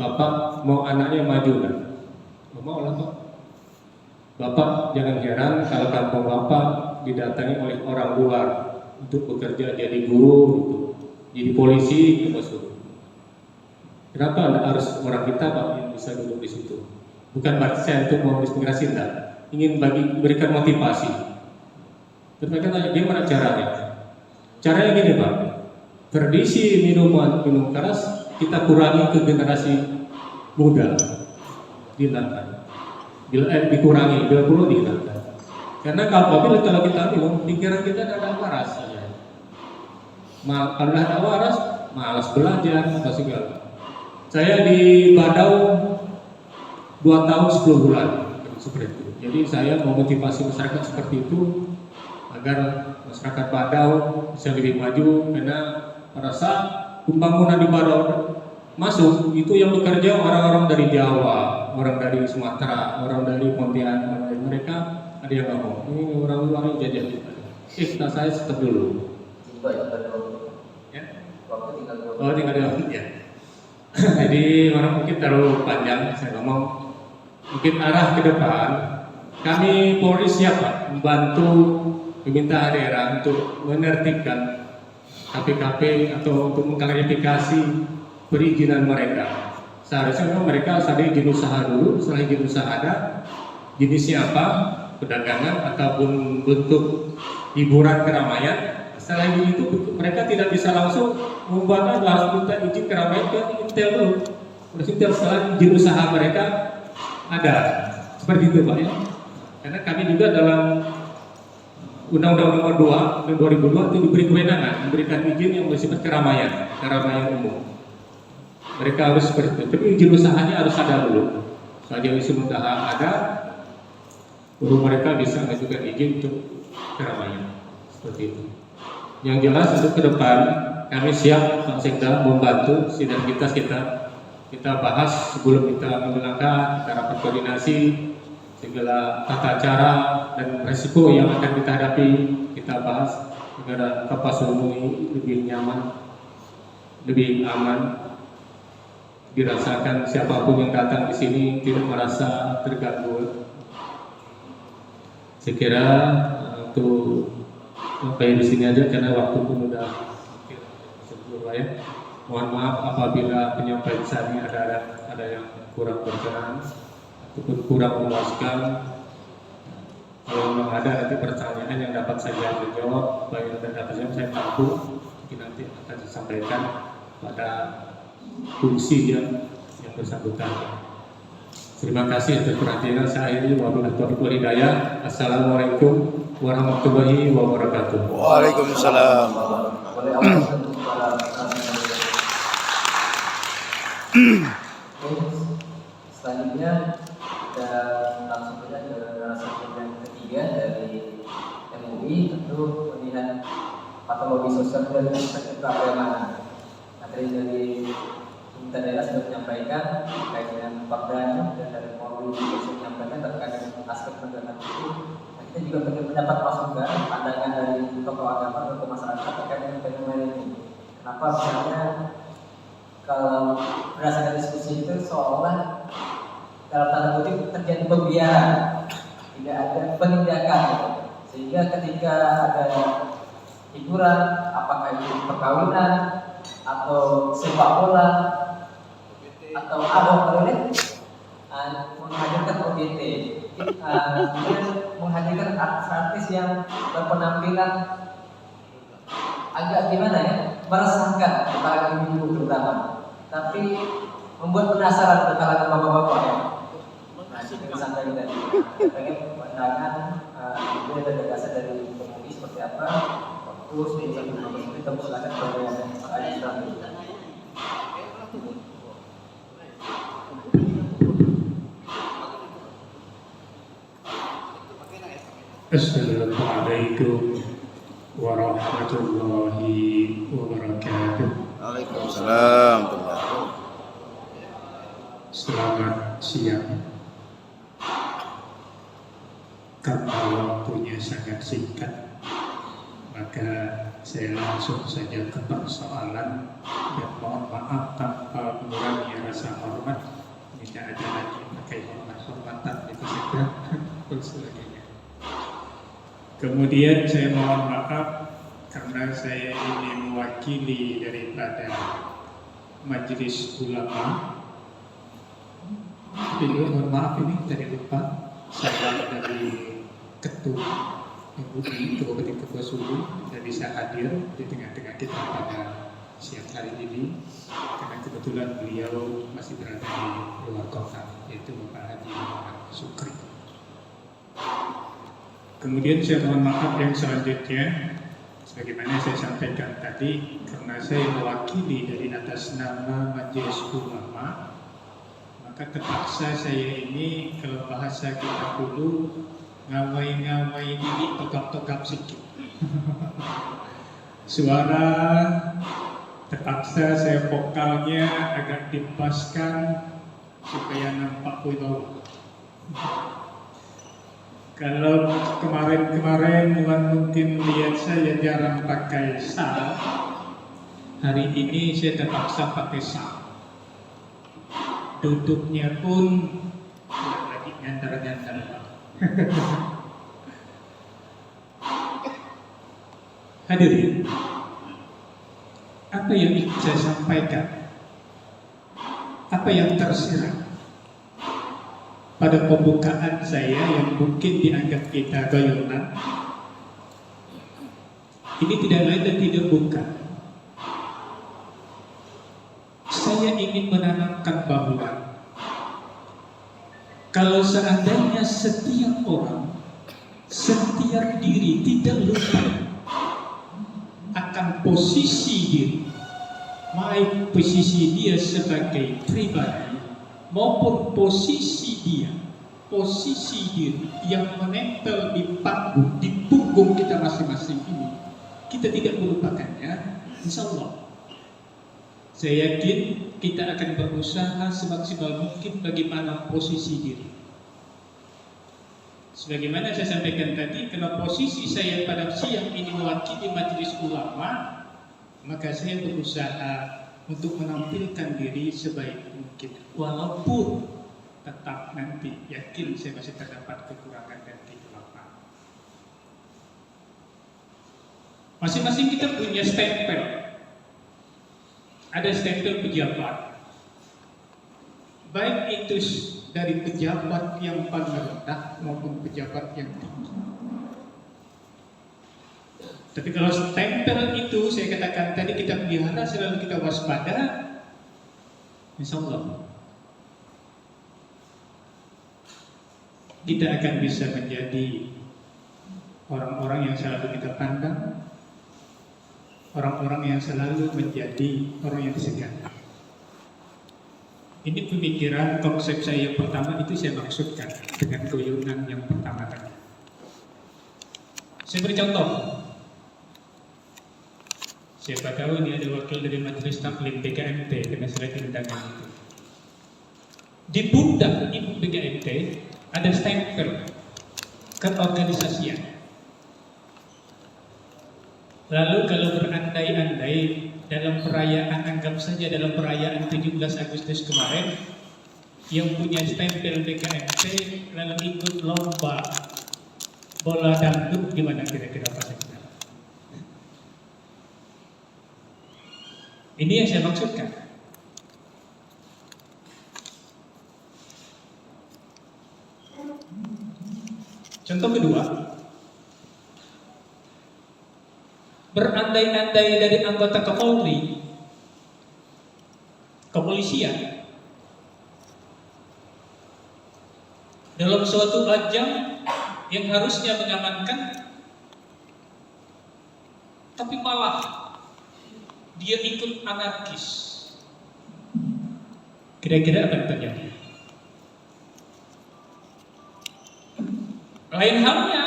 Bapak mau anaknya maju kan? Mau lah Pak. Bapak jangan heran kalau kampung Bapak didatangi oleh orang luar untuk bekerja jadi guru, gitu, jadi polisi, gitu. Kenapa anda harus orang kita Pak yang bisa duduk di situ? Bukan berarti saya untuk mau dispirasi, tidak. Ingin berikan motivasi. Terus mereka tanya gimana caranya? Caranya gini Pak, tradisi minum keras kita kurangi ke generasi muda, dihilangkan. Dikurangi, bila perlu dihilangkan. Karena kalau kita minum, pikiran kita tidak ada waras. Kalau tidak ada waras, malas belajar, apa segala. Saya di Badau 2 tahun 10 bulan seperti itu. Jadi saya memotivasi masyarakat seperti itu agar masyarakat Badau bisa lebih maju, karena pada saat pembangunan di Badau masuk itu yang bekerja orang-orang dari Jawa, orang dari Sumatera, orang dari Pontianak, orang dari mereka ada yang ngomong ini orang luar yang jajah kita. Saya stop dulu. Ya? Tinggal 2 ya. Jadi orang mungkin terlalu panjang saya ngomong. Mungkin arah ke depan kami Polri siap Pak membantu pemerintah daerah untuk menertibkan KPKP atau untuk mengklarifikasi perizinan mereka. Seharusnya mereka sadar izin usaha dulu, setelah izin usaha ada jenisnya apa, perdagangan ataupun bentuk hiburan keramaian. Setelah itu mereka tidak bisa langsung membuat harus minta izin keramaian ke Intel dulu. Terus Intel setelah izin usaha mereka ada seperti itu Pak ya. Karena kami juga dalam Undang-Undang Nomor 2 tahun 2002 itu diberi kewenangan memberikan izin yang bersifat keramaian umum. Mereka harus seperti itu. Tapi izin usahanya harus ada dulu. Saja izin usaha ada, baru mereka bisa mengajukan izin untuk keramaian seperti itu. Yang jelas untuk ke depan kami siap Pak Sekda membantu sinergitas kita bahas sebelum kita menjelangkan, kita rapat koordinasi segala tata cara dan resiko yang akan kita hadapi, kita bahas agar Kapasulu lebih nyaman, lebih aman, dirasakan siapapun yang datang di sini tidak merasa terganggu. Saya kira untuk sampai di sini aja karena waktu pun udah sebelum ya. Mohon maaf apabila penyampaian saya ada yang kurang berkenan ataupun kurang memuaskan. Kalau memang ada nanti pertanyaan yang dapat saya jawab, baik dan dapat saya tahu, mungkin nanti akan disampaikan pada fungsi yang bersangkutan. Terima kasih atas perhatian saya. Wabillahi taufiq wal hidayah. Assalamualaikum warahmatullahi wabarakatuh. Waalaikumsalam. Boleh Allah selanjutnya kita langsung saja ke narasumber yang ketiga dari MUI, tentu melihat patologi sosial dan perspektif keagamaan. Materi dari pemerintah daerah sudah menyampaikan terkait dengan faktanya dan dari Polri juga sudah menyampaikan terkait dengan aspek penegakan hukum. Nah, kita juga mendapat masukan pandangan dari tokoh agama atau masyarakat terkait dengan fenomena ini. Kenapa misalnya kalau berdasarkan diskusi itu seolah dalam tanda kutip terjadi pembiaran, tidak ada penindakan, sehingga ketika ada hiburan, apakah itu perkawinan atau sepak bola atau abang ini menghadirkan ODT, kemudian menghadirkan artis-artis yang berpenampilan agak gimana ya, meresahkan para ibu terutama, tapi membuat penasaran ke kalangan bapak-bapak ya. Nah, kita sampaikan tadi, pengen pandangan ide dan gagasan dari MUI seperti apa. Terus kita silakan kepada Pak Adi Srandi. Assalamualaikum warahmatullahi wabarakatuh. Waalaikumsalam. Selamat siang. Karena waktunya sangat singkat, maka saya langsung saja ke persoalan dan mohon maaf tanpa mengurangi rasa hormat. Tidak ada lagi pakai hormat-hormatan itu saja. Kemudian saya mohon maaf karena saya ini mewakili daripada Majelis Ulama. Tapi juga mohon maaf ini tadi lupa, saya dari Ketua MUI, Ketua Sulu, tidak bisa hadir di tengah-tengah kita pada siang hari ini karena kebetulan beliau masih berada di luar kota, yaitu Bapak Haji Muhammad Sukri. Kemudian saya mohon maaf yang selanjutnya, sebagaimana saya sampaikan tadi, karena saya mewakili dari atas nama Majelis Ulama, maka terpaksa saya ini, kalau bahasa kita dulu, ngawai-ngawai diri, tokap-tokap sedikit. Suara terpaksa saya vokalnya agak dipaskan supaya nampak wilau. Kalau kemarin-kemarin mungkin lihat saya jarang pakai sal, hari ini saya terpaksa pakai sal. Duduknya pun lagi nyantar-nyantar. Hadirin, apa yang ingin saya sampaikan, apa yang tersirat pada pembukaan saya yang mungkin dianggap kita goyonan, ini tidak lain dan tidak bukan. Saya ingin menanamkan bahwa kalau seandainya setiap orang setiap diri tidak lupa akan posisi diri, baik posisi dia sebagai pribadi maupun posisi diri yang menempel di punggung kita masing-masing ini. Kita tidak melupakannya, insya Allah. Saya yakin kita akan berusaha semaksimal mungkin bagaimana posisi diri. Sebagaimana saya sampaikan tadi, kalau posisi saya pada siang ini mewakili majelis ulama, maka saya berusaha untuk menampilkan diri sebaik mungkin, walaupun tetap nanti yakin saya masih terdapat kekurangan dan kegelapan. Masing-masing kita punya stempel. Ada stempel pejabat, baik itu dari pejabat yang paling rendah maupun pejabat yang tinggi. Tapi kalau stempel itu saya katakan tadi kita pelihara, selalu kita waspada, insya Allah kita akan bisa menjadi orang-orang yang selalu kita pandang, orang-orang yang selalu menjadi orang yang disegani. Ini pemikiran konsep saya yang pertama itu saya maksudkan dengan kuyunan yang pertama tadi. Saya beri contoh. Siapa tahu ini ada wakil dari Majelis Taklim BKMT karena saya undangan itu. Di pundak ibu BKMT ada stempel keorganisasian. Lalu kalau berandai-andai dalam perayaan, anggap saja dalam perayaan 17 Agustus kemarin, yang punya stempel BKMT lalu ikut lomba bola dangdut, gimana kira-kira pasangnya? Ini yang saya maksudkan. Contoh kedua, berandai-andai dari anggota Kapolri, kepolisian, dalam suatu ajang yang harusnya mengamankan, tapi malah dia ikut anarkis. Kira-kira apa yang terjadi? Lain halnya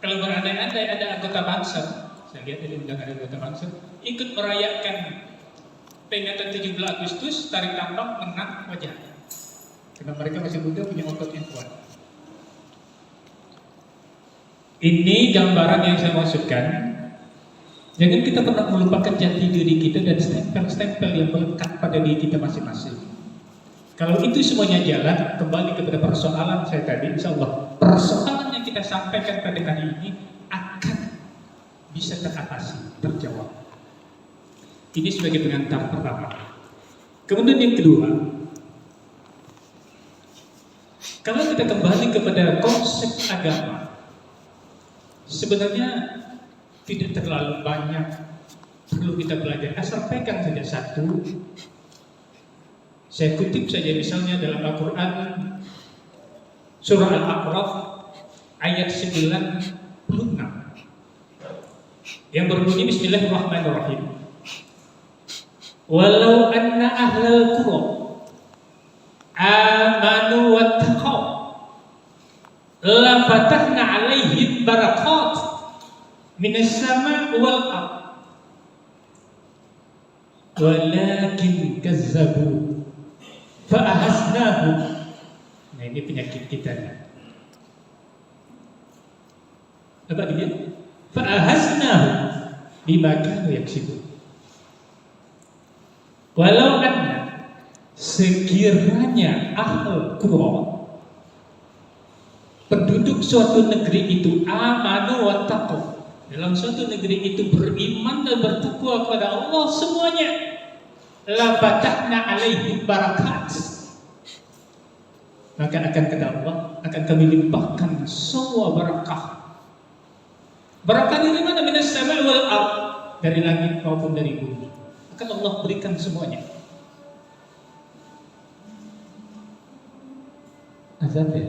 kalau berandai-andai ada anggota bangsa, saya lihat tadi sudah ada anggota bangsa ikut merayakan peringatan 17 Agustus, tarik tambang, menang wajah. Karena mereka masih muda, punya otot yang kuat. Ini gambaran yang saya maksudkan. Jangan kita pernah melupakan jati diri kita dan stempel-stempel yang melekat pada diri kita masing-masing. Kalau itu semuanya jalan, kembali kepada persoalan saya tadi, insya Allah persoalan yang kita sampaikan pada hari ini akan bisa teratasi, terjawab. Ini sebagai pengantar pertama. Kemudian yang kedua, kalau kita kembali kepada konsep agama, sebenarnya tidak terlalu banyak perlu kita pelajari. Asal pegang saja satu. Saya kutip saja misalnya dalam Al-Quran surah Al-A'raf ayat 96 yang berbunyi Bismillahirrahmanirrahim. Walau anna ahlal qura amanu wattaqaw la fatahna alaihim barakat minas sama' wal ard walakin kazzabu fa'ahasnahum. Nah, ini penyakit kita nih. Apa dia? Fa'ahasnahum bima kanu yaksibun. Walau anna, sekiranya ahlul qura, penduduk suatu negeri itu amanu wa taqwa, dalam suatu negeri itu beriman dan bertakwa kepada Allah semuanya, la fatahna alaihim barakat, maka akan kata Allah akan kami limpahkan semua barakah. Barakah dari mana? Minas sama' wal ard, dari langit maupun dari bumi. Akan Allah berikan semuanya. Azan ya?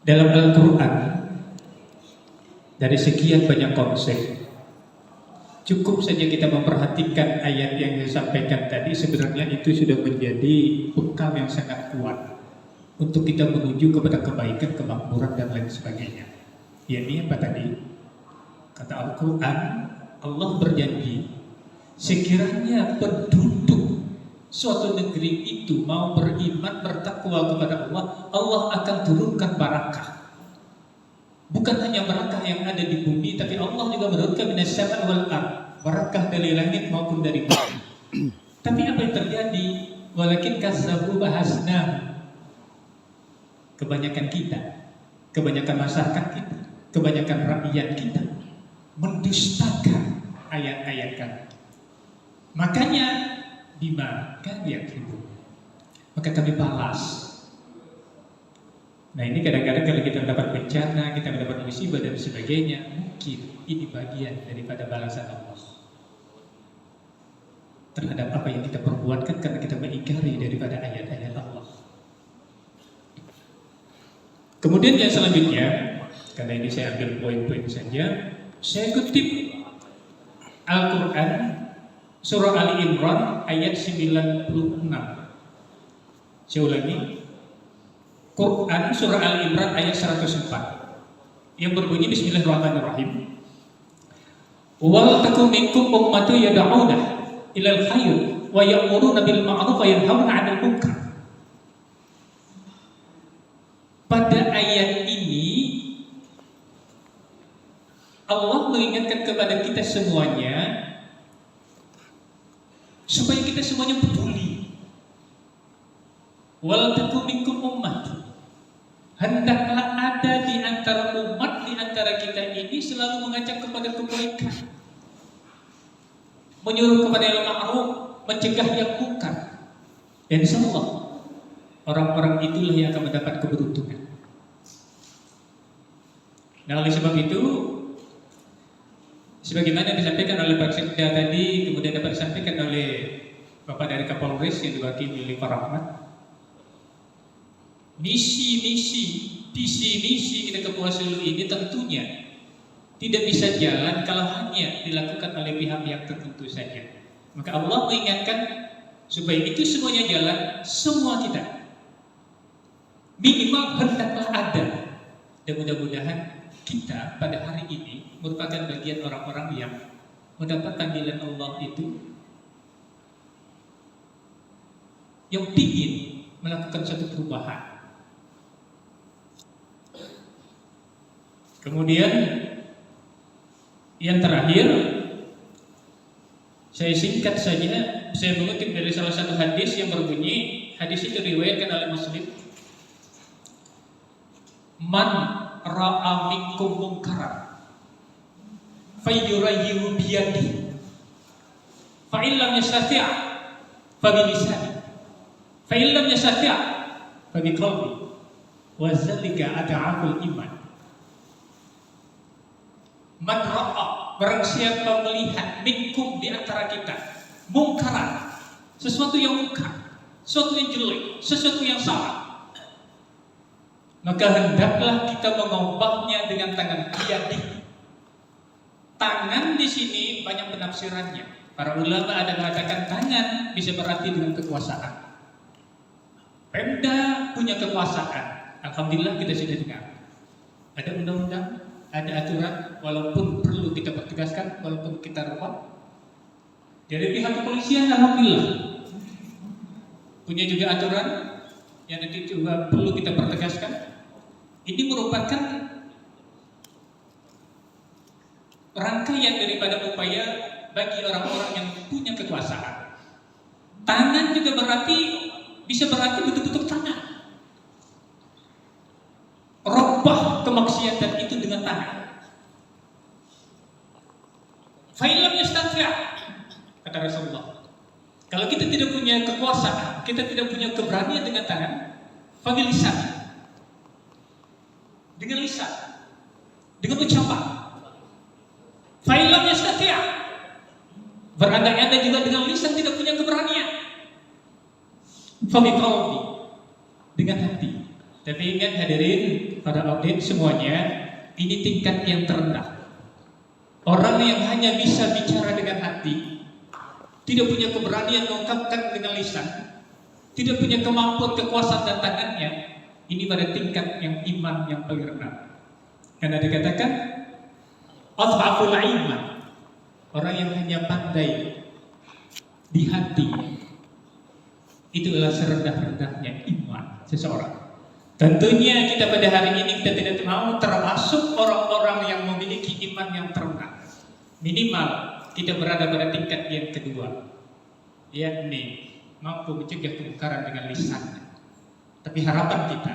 Dalam Al-Quran, dari sekian banyak konsep, cukup saja kita memperhatikan ayat yang disampaikan tadi, sebenarnya itu sudah menjadi bekal yang sangat kuat untuk kita menuju kepada kebaikan, kemakmuran, dan lain sebagainya. Yakni apa tadi? Kata Al-Quran, Allah berjanji, sekiranya penduduk suatu negeri itu mau beriman, bertakwa kepada Allah, Allah akan turunkan barakah. Bukan hanya barakah yang ada di bumi, tapi Allah juga menurunkan minas sama wal ard, barakah dari langit maupun dari bumi. Tapi apa yang terjadi? Walakin kazzabu bahasna. Kebanyakan kita, kebanyakan masyarakat kita, kebanyakan rakyat kita mendustakan ayat-ayat kami. Makanya bima kalian hidup, maka kami balas. Nah ini kadang-kadang kalau kita mendapat bencana, kita mendapat musibah dan sebagainya, mungkin ini bagian daripada balasan Allah terhadap apa yang kita perbuatkan karena kita mengingkari daripada ayat-ayat Allah. Kemudian yang selanjutnya, karena ini saya ambil poin-poin saja, saya kutip Al-Quran Surah Ali Imran ayat 96. Saya ulangi, Quran Surah Ali Imran ayat 104 yang berbunyi Bismillahirrahmanirrahim. Wal takum minkum ummatun yad'una ilal khair wa ya'muruna bil ma'ruf wa yanhauna 'anil munkar. Pada ayat ini Allah mengingatkan kepada kita semuanya supaya kita semuanya peduli. Wal takum minkum ummah, hendaklah ada di antara umat, di antara kita ini selalu mengajak kepada kebaikan, menyuruh kepada yang ma'ruf, mencegah yang munkar. Dan insyaallah orang-orang itulah yang akan mendapat keberuntungan. Nah oleh sebab itu, sebagaimana disampaikan oleh Pak Sekda tadi, kemudian dapat disampaikan oleh Bapak dari Kapolres yang diwakili oleh Pak Rahmat, misi kita Kepulauan ini tentunya tidak bisa jalan kalau hanya dilakukan oleh pihak-pihak tertentu saja. Maka Allah mengingatkan supaya itu semuanya jalan, semua kita minimal hendaklah ada. Dan mudah-mudahan kita pada hari ini merupakan bagian orang-orang yang mendapat panggilan Allah itu, yang ingin melakukan suatu perubahan. Kemudian yang terakhir, saya singkat saja, saya mengutip dari salah satu hadis yang berbunyi, hadis itu diriwayatkan oleh Muslim. Man ra'a minkum munkaran fayyurayyihu biyadihi fa in lam yastati' fa bi lisanihi fa in lam yastati' fa bi qalbihi wa zalika ad'aful iman. Man ra'a, barang siapa melihat minkum di antara kita mungkaran, sesuatu yang mungkar, sesuatu yang jelek, sesuatu yang salah, maka hendaklah kita mengubahnya dengan tangan biyadi. Tangan di sini banyak penafsirannya. Para ulama ada mengatakan tangan bisa berarti dengan kekuasaan. Pemda punya kekuasaan. Alhamdulillah kita sudah dengar. Ada undang-undang, ada aturan, walaupun perlu kita pertegaskan, walaupun kita rubah. Dari pihak kepolisian, alhamdulillah punya juga aturan yang nanti juga perlu kita pertegaskan. Ini merupakan rangkaian daripada upaya bagi orang-orang yang punya kekuasaan. Tangan juga bisa berarti bentuk-bentuk tangan. Robah kemaksiatan itu dengan tangan. Fa'ilam yastati', kata Rasulullah. Kalau kita tidak punya kekuasaan, kita tidak punya keberanian dengan tangan, fabil lisan. Dengan lisan, dengan ucapan. Fa'ilam yastati', berandai-andai juga dengan lisan tidak punya keberanian. Fabil qalbi, dengan hati. Tapi ingat hadirin, pada audit semuanya, ini tingkat yang terendah. Orang yang hanya bisa bicara dengan hati, tidak punya keberanian mengungkapkan dengan lisan, tidak punya kemampuan, kekuasaan dan tangannya, ini pada tingkat yang iman yang paling rendah. Karena dikatakan adhaful iman, orang yang hanya pandai di hati, itu adalah serendah-rendahnya iman seseorang. Tentunya kita pada hari ini kita tidak mau termasuk orang-orang yang memiliki iman yang terendah. Minimal kita berada pada tingkat yang kedua, yakni mampu mencegah kemungkaran dengan lisannya. Tapi harapan kita,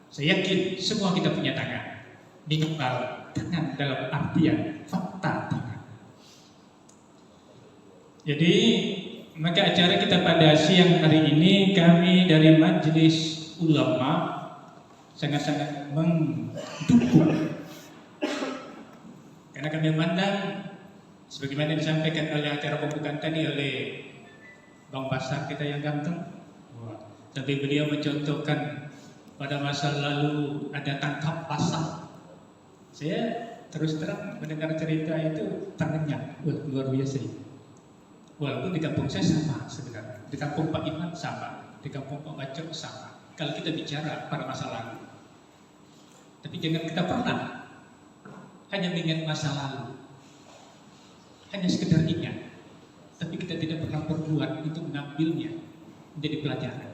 saya yakin semua kita punya tangan. Minimal tangan dalam artian fakta tangan. Jadi maka acara kita pada siang hari ini, kami dari Majelis Ulama sangat-sangat mendukung, karena kami memandang sebagaimana disampaikan oleh acara pembukaan tadi oleh Bang Basar kita yang ganteng. Tapi beliau mencontohkan pada masa lalu ada tangkap basah. Saya terus terang mendengar cerita itu tangannya luar biasa. Walaupun di kampung saya sama sebenarnya, di kampung Pak Iman sama, di kampung Pak Bacok sama. Kalau kita bicara pada masa lalu, tapi jangan kita pernah hanya mengingat masa lalu, hanya sekedar ingat, tapi kita tidak pernah berbuat untuk mengambilnya menjadi pelajaran.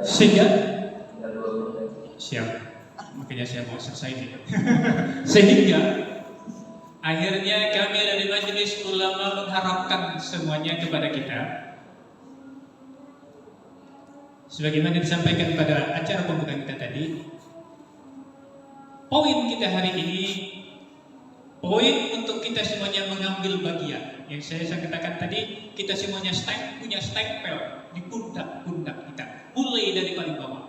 Sehingga siap, makanya saya mau selesai ini. Sehingga akhirnya kami dari Majelis Ulama mengharapkan semuanya kepada kita, sebagaimana disampaikan pada acara pembukaan kita tadi, poin kita hari ini, poin untuk kita semuanya mengambil bagian. Yang saya katakan tadi, kita semuanya punya stempel di pundak-pundak kita, mulai dari paling bawah.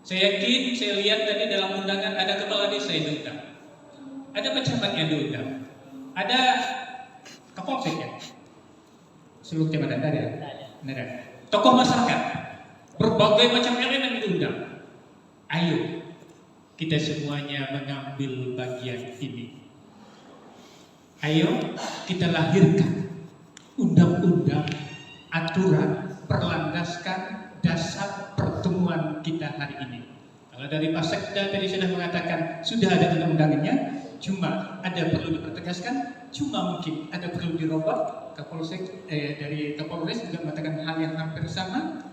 Saya yakin, saya lihat tadi dalam undangan ada kepala desa yang diundang, ada pejabat yang diundang, ada kapolsek ya, seluruh jabatan ada, tokoh masyarakat, berbagai macam elemen diundang. Ayo kita semuanya mengambil bagian ini. Ayo kita lahirkan undang-undang, aturan, perlandaskan dasar pertemuan kita hari ini. Kalau dari Pak Sekda tadi sudah mengatakan sudah ada undang-undangnya, cuma ada perlu dipertegaskan, cuma mungkin ada perlu dirubah. Kapolsek dari Kapolres juga mengatakan hal yang hampir sama.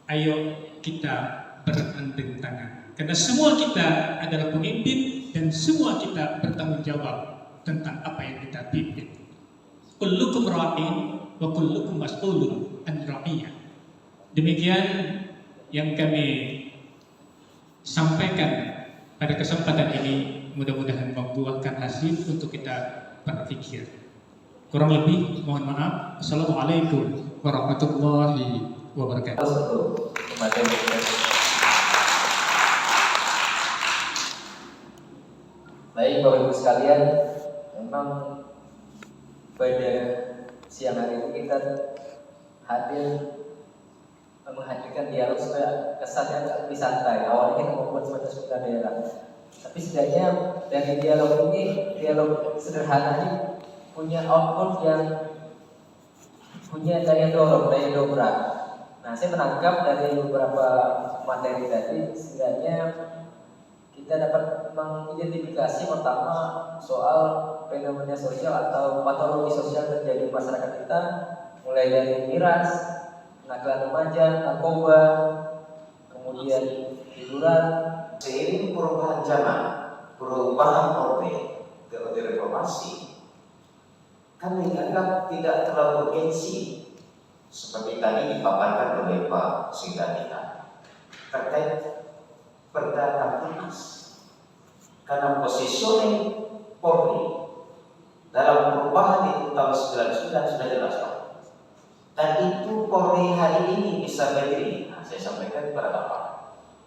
Ayo kita bergandeng tangan, karena semua kita adalah pemimpin dan semua kita bertanggung jawab tentang apa yang kita pimpin. Kullukum ra'in wa kullukum mas'ulun an ra'iyah. Demikian yang kami sampaikan pada kesempatan ini, mudah-mudahan membuahkan hasil untuk kita berpikir. Kurang lebih mohon maaf. Assalamualaikum warahmatullahi wabarakatuh. Baik Bapak Ibu sekalian, memang pada siang hari ini kita hadir menghadirkan dialog supaya kesannya lebih santai. Awalnya kita membuat semacam sebuah daerah, tapi setidaknya dari dialog ini, dialog sederhana ini punya output yang punya daya dorong, daya dobrak. Nah, saya menangkap dari beberapa materi tadi, setidaknya kita dapat mengidentifikasi pertama soal fenomena sosial atau patologi sosial terjadi di masyarakat kita, mulai dari miras, kenakalan remaja, narkoba, kemudian hiburan. Seiring perubahan zaman, perubahan orde, teori reformasi, kami anggap tidak terlalu urgensi seperti tadi dipaparkan oleh Pak Sigdadina terkait perda Kamtipmas, karena positioning Polri dalam perubahan itu tahun 99 sudah jelas Pak. Dan itu Polri hari ini bisa berdiri. Nah, saya sampaikan kepada Bapak,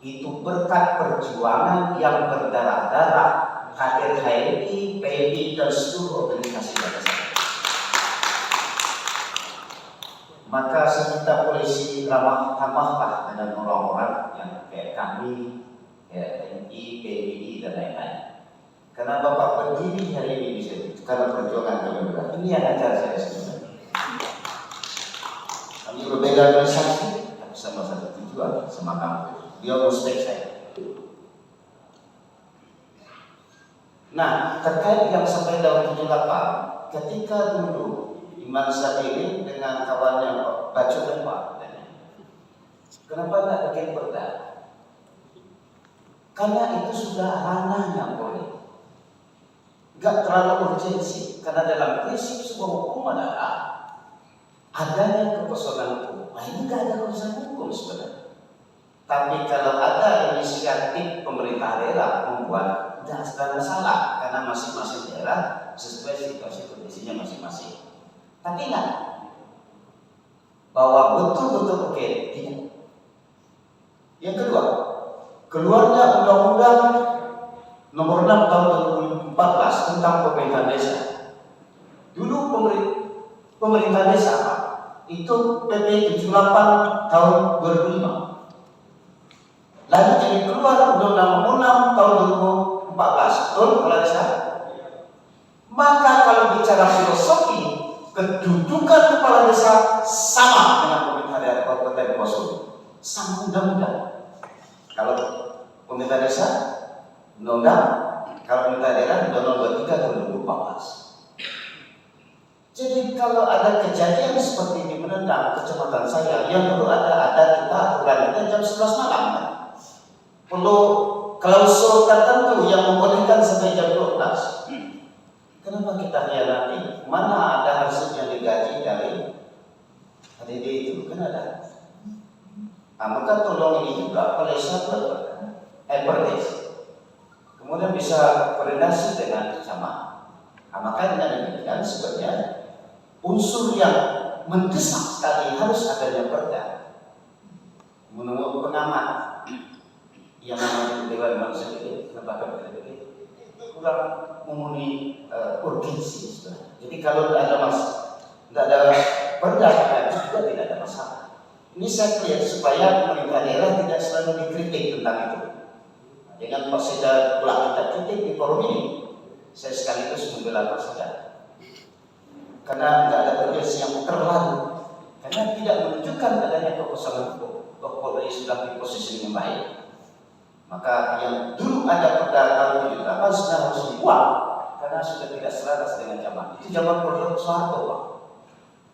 itu berkat perjuangan yang berdarah-darah kader HMI, PMI dan seluruh organisasi bangsa. Maka saya minta polisi ramah tamahlah dengan orang-orang yang kayak kami, kayak TNI, PBI dan lain-lain. Karena Bapak berdiri hari ini di sini karena perjuangan kami berdua. Ini yang ajar saya sebenarnya. Kami berbeda organisasi, tapi sama satu tujuan, sama kampus. Dia respect saya. Nah, terkait yang sampai tahun 78, ketika dulu Iman Sadiri dengan kawannya Baco dan Pak, kenapa tidak bikin perda? Karena itu sudah ranahnya Polri. Gak terlalu urgensi, karena dalam prinsip sebuah hukum adalah adanya kekosongan hukum. Nah, ini gak ada kekosongan hukum sebenarnya. Tapi kalau ada inisiatif pemerintah daerah membuat, tidak ada masalah, karena masing-masing daerah sesuai situasi kondisinya masing-masing. Tapi ingat bahwa betul-betul oke, tidak. Yang kedua, keluarnya Undang-Undang Nomor 6 tahun 2014 tentang pemerintahan desa. Dulu pemerintah desa itu PP 78 tahun 2005. Lalu jadi keluar Undang-Undang Nomor 6 tahun 2014, betul kepala desa? Maka kalau bicara filosofi, kedudukan kepala desa sama dengan pemerintah daerah kabupaten Poso, sama undang-undang. Kalau pemerintah desa, undang-undang, kalau pemerintah daerah, undang-undang 23 tahun 2014. Jadi kalau ada kejadian seperti ini menendang kecamatan saya, yang perlu ada kita aturan kita jam 11 malam. Perlu klausul tertentu yang membolehkan sampai jam 12. Kenapa kita hianati? Mana ada hasil yang digaji dari HDD itu? Kan ada. Nah, maka tolong ini juga oleh sahabat perdes. Kemudian bisa koordinasi dengan sama. Nah, maka dengan demikian sebenarnya unsur yang mendesak sekali harus adanya perda. Menurut pengamat yang namanya Dewan Manusia ini, lembaga PBB kurang memenuhi urgensi sebenarnya. Jadi kalau tidak ada perda itu juga tidak ada masalah. Ini saya lihat supaya pemerintah daerah tidak selalu dikritik tentang itu. Dengan Perseda pula kita kritik di forum ini, saya sekaligus membela Perseda. Karena tidak ada urgensi yang terlalu, karena tidak menunjukkan adanya kekosongan hukum. Polri sudah di posisi yang baik. Maka yang dulu ada perda tahun 78 sudah harus dibuang karena sudah tidak selaras dengan zaman. Itu zaman Prof. Soeharto, Pak.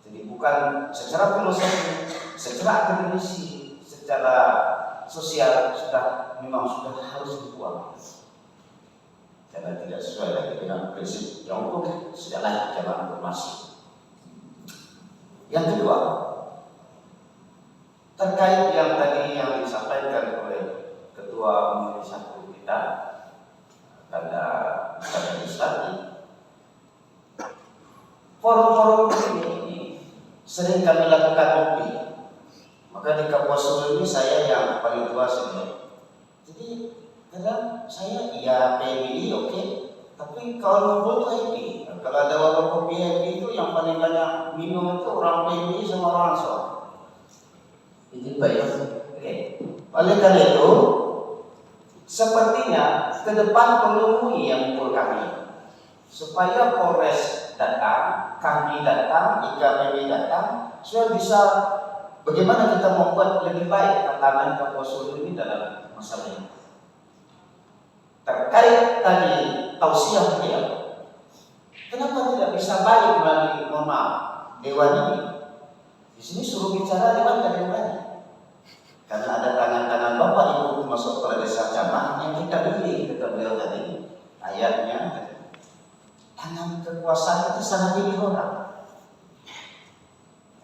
Jadi bukan secara filosofi, secara akademisi, secara sosial memang sudah harus dibuang. Karena tidak sesuai lagi dengan prinsip yang hukum sejak zaman reformasi. Yang kedua, terkait yang tadi yang disampaikan oleh Ketua Komisi 1 kita pada legislatif, forum-forum ini sering kami lakukan kopi. Maka di Kapuasulu ini saya yang paling tua sebenarnya. Jadi kadang saya ya PBI oke, tapi kalau ngumpul itu happy. Kalau ada warung kopi happy itu yang paling banyak minum itu orang PBI sama orang Ansor. Izin Pak ya. Oke. Oleh karena itu, sepertinya ke depan perlu yang ngumpul kami supaya Polres datang, kami datang, IKPB datang, supaya bisa bagaimana kita membuat lebih baik tantangan Kapuasulu ini dalam masalah ini. Terkait tadi tausiah beliau, kenapa tidak bisa baik melalui Dewan ini? Di sini suruh bicara Dewan dan Dewan. Karena ada tangan-tangan Bapak Ibu masuk kepala desa camat yang kita pilih, kata beliau tadi ayatnya, tangan kekuasaan itu sangat pilih orang.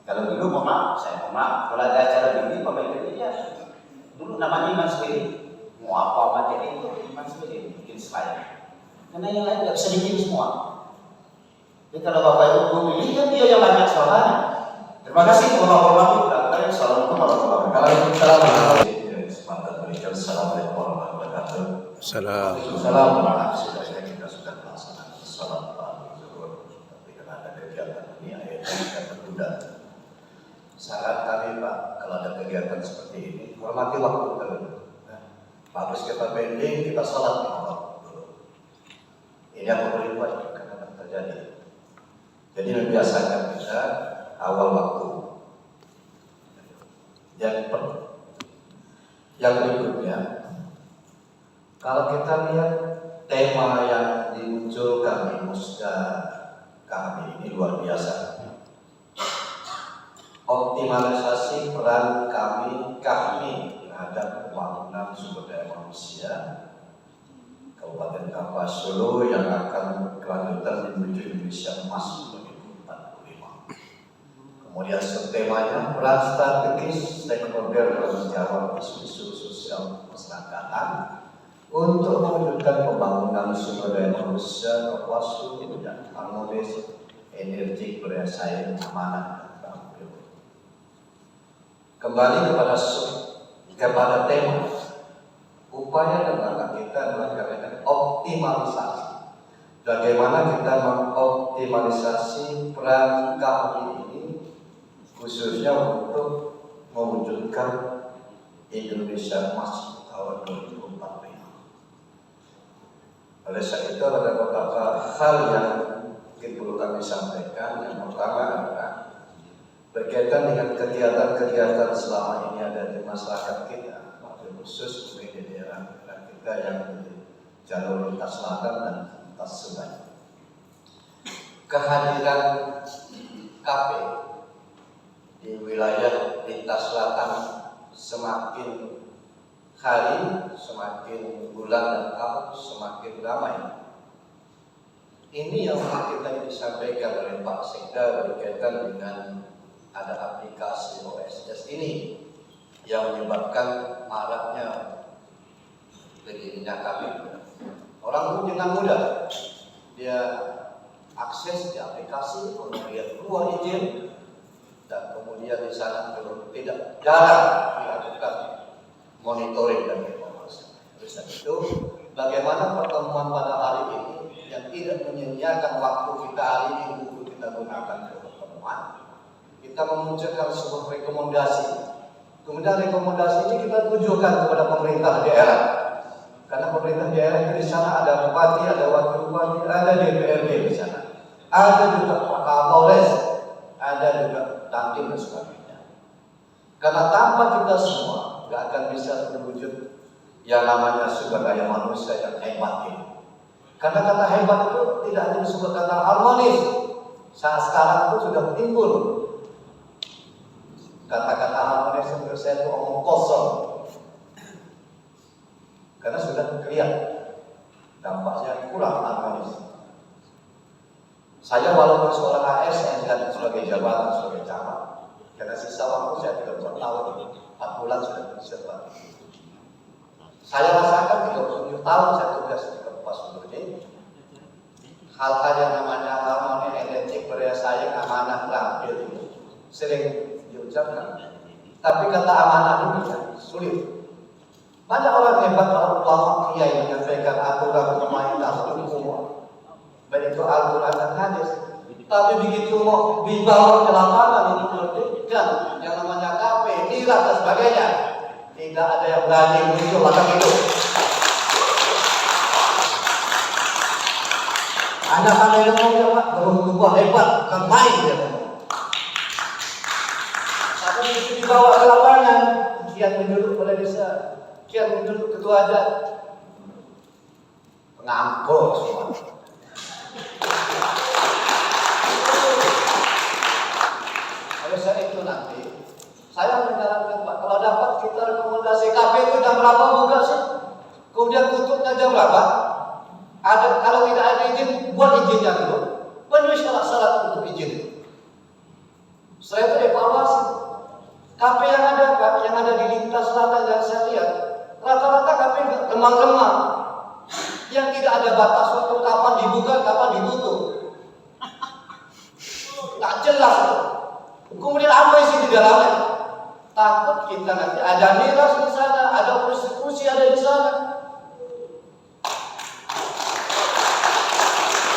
Kalau dulu saya mau maaf, kalau ada acara begini Bapak Ibu ya dulu namanya Iman sendiri, mau apa materi itu Iman sendiri bikin slide. Karena yang lain nggak bisa bikin semua. Jadi kalau Bapak Ibu memilih kan dia yang banyak soalnya. Terima kasih warahmatullahi wabarakatuh. Assalamualaikum warahmatullahi wabarakatuh. Kesempatan berikan assalamualaikum warahmatullahi wabarakatuh. Salam. Sudah kita sudah melaksanakan salat zuhur, tapi karena ada kegiatan ini akhirnya kita tertunda. Saya hormati waktu dulu. Habis kita bending, kita sholat di waktu dulu. Ini yang boleh buat karena akan terjadi. Jadi membiasakan kita awal waktu. Yang berikutnya, kalau kita lihat tema yang dimunculkan di musda kami ini luar biasa. Optimalisasi peran kami terhadap pembangunan sumber daya manusia Kabupaten Kapuas Solo yang akan kelanjutan menuju Indonesia Emas 2045. Kemudian subtemanya peran strategis stakeholder dalam menjawab isu-isu sosial masyarakatan untuk mewujudkan pembangunan sumber daya manusia Kapuas Solo yang harmonis, energik, bersaing, amanah. Kembali kepada tema, upaya dan langkah kita adalah karena optimalisasi. Bagaimana kita mengoptimalisasi peran kami ini, khususnya untuk mewujudkan Indonesia Emas tahun 2045. Oleh sebab itu ada beberapa hal yang perlu kami sampaikan. Yang pertama adalah berkaitan dengan kegiatan-kegiatan selama ini ada di masyarakat kita, khusus di daerah kita yang di jalur lintas selatan dan lintas sungai. Kehadiran KP di wilayah lintas selatan semakin hari, semakin bulan dan tahun semakin ramai. Ini yang kita disampaikan oleh Pak Sekda berkaitan dengan ada aplikasi OSS ini yang menyebabkan maraknya berdirinya KP. Orang pun dengan mudah dia akses di aplikasi, kemudian keluar izin, dan kemudian di sana tidak jarang dilakukan monitoring dan evaluasi. Oleh sebab itu, bagaimana pertemuan pada hari ini yang tidak menyia-nyiakan waktu kita hari ini untuk kita gunakan ke pertemuan, kita memunculkan sebuah rekomendasi. Kemudian rekomendasi ini kita tujukan kepada pemerintah daerah. Karena pemerintah daerah itu di sana ada bupati, ada wakil bupati, ada DPRD di sana, ada juga Pak Kapolres, ada juga Dandim dan sebagainya. Karena tanpa kita semua nggak akan bisa terwujud yang namanya sumber daya manusia yang hebat ini. Karena kata hebat itu tidak hanya disebut kata harmonis. Saat sekarang itu sudah timbul kata-kata harmonis yang menurut saya itu omong kosong. Karena sudah kelihatan dampaknya kurang harmonis. Saya walaupun seorang ASN dan sebagai jabatan, sebagai camat, karena sisa waktu saya 3 tahun, 4 bulan sudah berjabat. Saya rasakan 37 tahun saya tugas di Kabupaten Solo ini. Hal-hal yang namanya harmoni, enetik, berdaya saing, amanah, terampil ini sering diucapkan. Tapi kata amanah ini sulit. Banyak orang hebat, orang ulama, kiai menyampaikan aturan pemerintah hukum, baik itu Al-Quran dan hadis. Tapi begitu mau dibawa ke lapangan ini tertibkan yang namanya KP, nilai dan sebagainya, tidak ada yang berani muncul macam itu. Anda pandai ngomong ya Pak, berubah hebat, bukan main dia ngomong. Tapi begitu dibawa ke lapangan, kian menjuluk pada desa, kian menjuluk ketua adat, pengampur semua. Oleh sebab itu nanti saya menyarankan Pak, kalau dapat kita rekomendasi KP itu jam berapa buka sih? Kemudian tutupnya jam berapa? Ada, kalau tidak ada izin, buat izinnya dulu. Penuhi syarat-syarat untuk izin. Setelah itu evaluasi. KP yang ada Pak, yang ada di lintas selatan yang saya lihat, rata-rata KP lemah-lemah, yang tidak ada batas waktu kapan dibuka, kapan ditutup. Nggak jelas. Kemudian apa isi di dalamnya? Takut kita nanti ada miras di sana, ada persekusi ada di sana,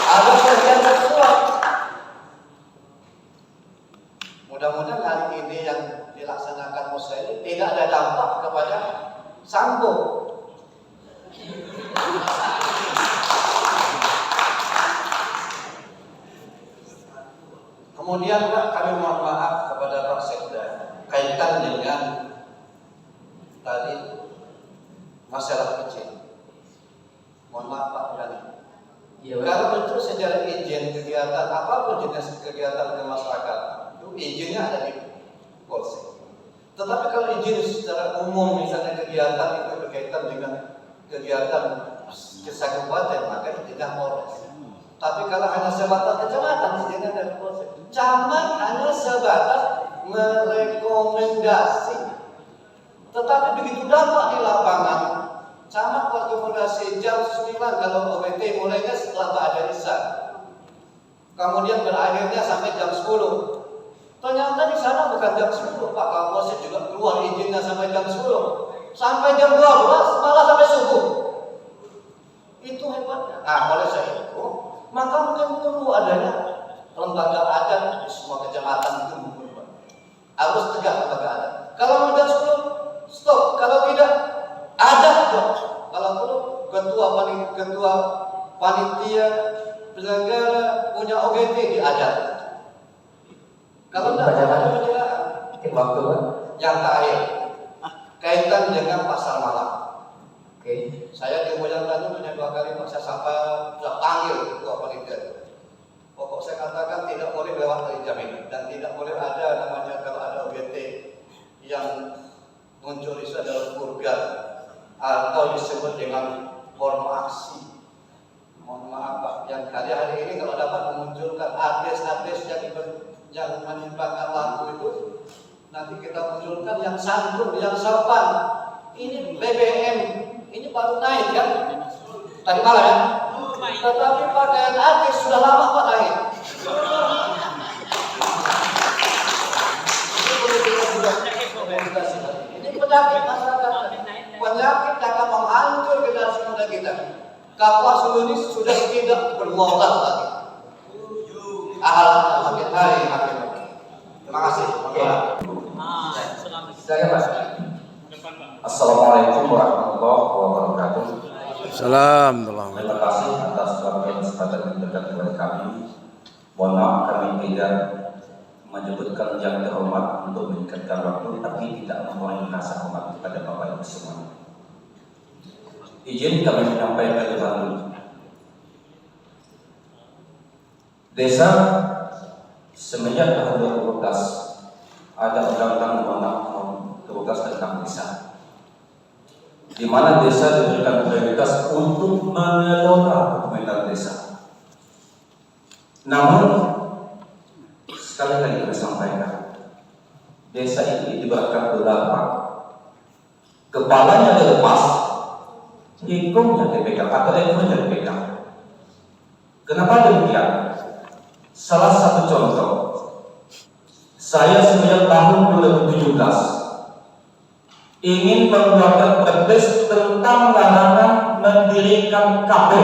ada pelecehan seksual. Mudah-mudahan hari ini yang dilaksanakan musrah ini tidak ada dampak kepada Kemudian Pak, kami mohon maaf kepada Pak Sekda kaitan dengan tadi masalah izin. Mohon maaf Pak Dhani. Iya, Kalau untuk sejarah izin kegiatan apapun jenis kegiatan ke masyarakat, itu izinnya ada di Polsek. Tetapi kalau izin secara umum misalnya kegiatan itu berkaitan dengan kegiatan kabupaten, maka izinnya Polres. Tapi kalau hanya sebatas kecamatan, izinnya dari Polsek. Camat hanya sebatas merekomendasi. Tetapi begitu dampak di lapangan, camat rekomendasi jam 9 kalau OBT mulainya setelah Ba'da Isya. Kemudian berakhirnya sampai jam 10. Ternyata di sana bukan jam 10, Pak Kapolsek juga keluar izinnya sampai jam 10. Sampai jam 12, malah sampai subuh. Itu hebatnya. Nah, oleh sebab itu, maka mungkin perlu adanya lembaga adat di semua kecamatan itu mungkin harus tegak lembaga adat. Kalau mau jam 10, stop. Kalau tidak, adat dong. Kalau perlu ketua panitia penyelenggara punya OGT di adat. Kalau tidak ada penjelasan. Waktu Pak. Yang terakhir, kaitan dengan pasar malam. Oke. Saya di Boyang Bandung punya 2 kali Pak, saya sudah panggil ketua panitia. Pokok saya katakan tidak boleh lewat dari jam ini dan tidak boleh ada namanya kalau ada OGT yang muncul di dalam kurgan atau disebut dengan form aksi. Mohon maaf Pak, yang hari ini kalau dapat memunculkan artis-artis yang menyimpangkan lampu itu, nanti kita munculkan yang santun, yang sopan. Ini BBM, ini baru naik kan? Tadi malam ya? Tetapi pakaian artis sudah lama Pak naik. Ini penyakit masyarakat, penyakit yang akan menghancur generasi muda kita. Kapuas ini sudah tidak bermoral lagi. Ahlaknya makin hari makin baik. Terima kasih. Silakan Pak. Assalamualaikum warahmatullahi wabarakatuh. Salam. Terima kasih atas kesempatan yang diberikan kepada kami. Mohon maaf kami tidak menyebutkan yang terhormat untuk meningkatkan waktu, tapi tidak mengurangi rasa hormat kepada Bapak Ibu semua. Izin kami menyampaikan dulu. Desa semenjak tahun 2012 ada undang-undang nomor 12 tentang desa, di mana desa diberikan prioritas untuk mengelola pemerintahan desa. Namun sekali lagi kami sampaikan, desa ini diberatkan beberapa. Kepalanya dilepas, hingkungnya dipegang atau ekornya dipegang. Kenapa demikian? Salah satu contoh, saya semenjak tahun 2017 ingin mengeluarkan perpres tentang larangan mendirikan kafe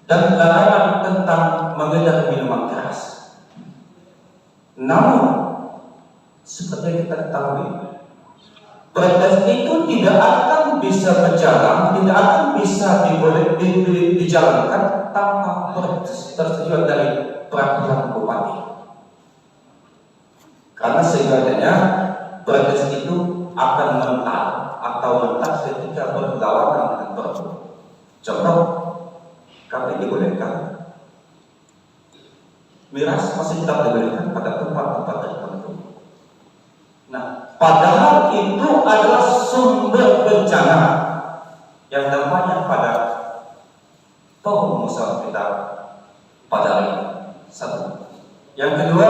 dan larangan tentang mengedar minuman keras. Namun, seperti yang kita ketahui, perpres itu tidak akan bisa berjalan, tidak akan bisa dijalankan tanpa persetujuan dari peraturan bupati. Karena sebenarnya perpres itu akan mental atau mental ketika berlawanan dengan perpu. Contoh, kafe dibolehkan, miras masih tetap dibolehkan pada tempat-tempat tertentu. Nah, padahal itu adalah sumber bencana yang dampaknya pada pengusaha kita pada hari ini. Satu. Yang kedua,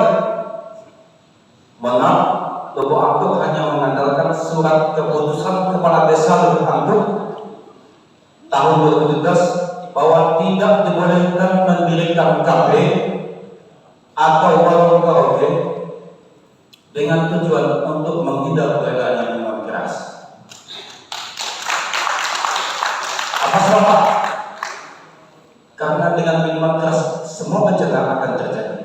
Lubuk Angkut hanya mengandalkan surat keputusan Kepala Desa Lubuk Angkut tahun 2017 bahwa tidak dibolehkan mendirikan kafe atau warung karaoke dengan tujuan untuk menghindar peredaran minuman keras. Apa sebabnya? Karena dengan minuman keras semua bencana akan terjadi.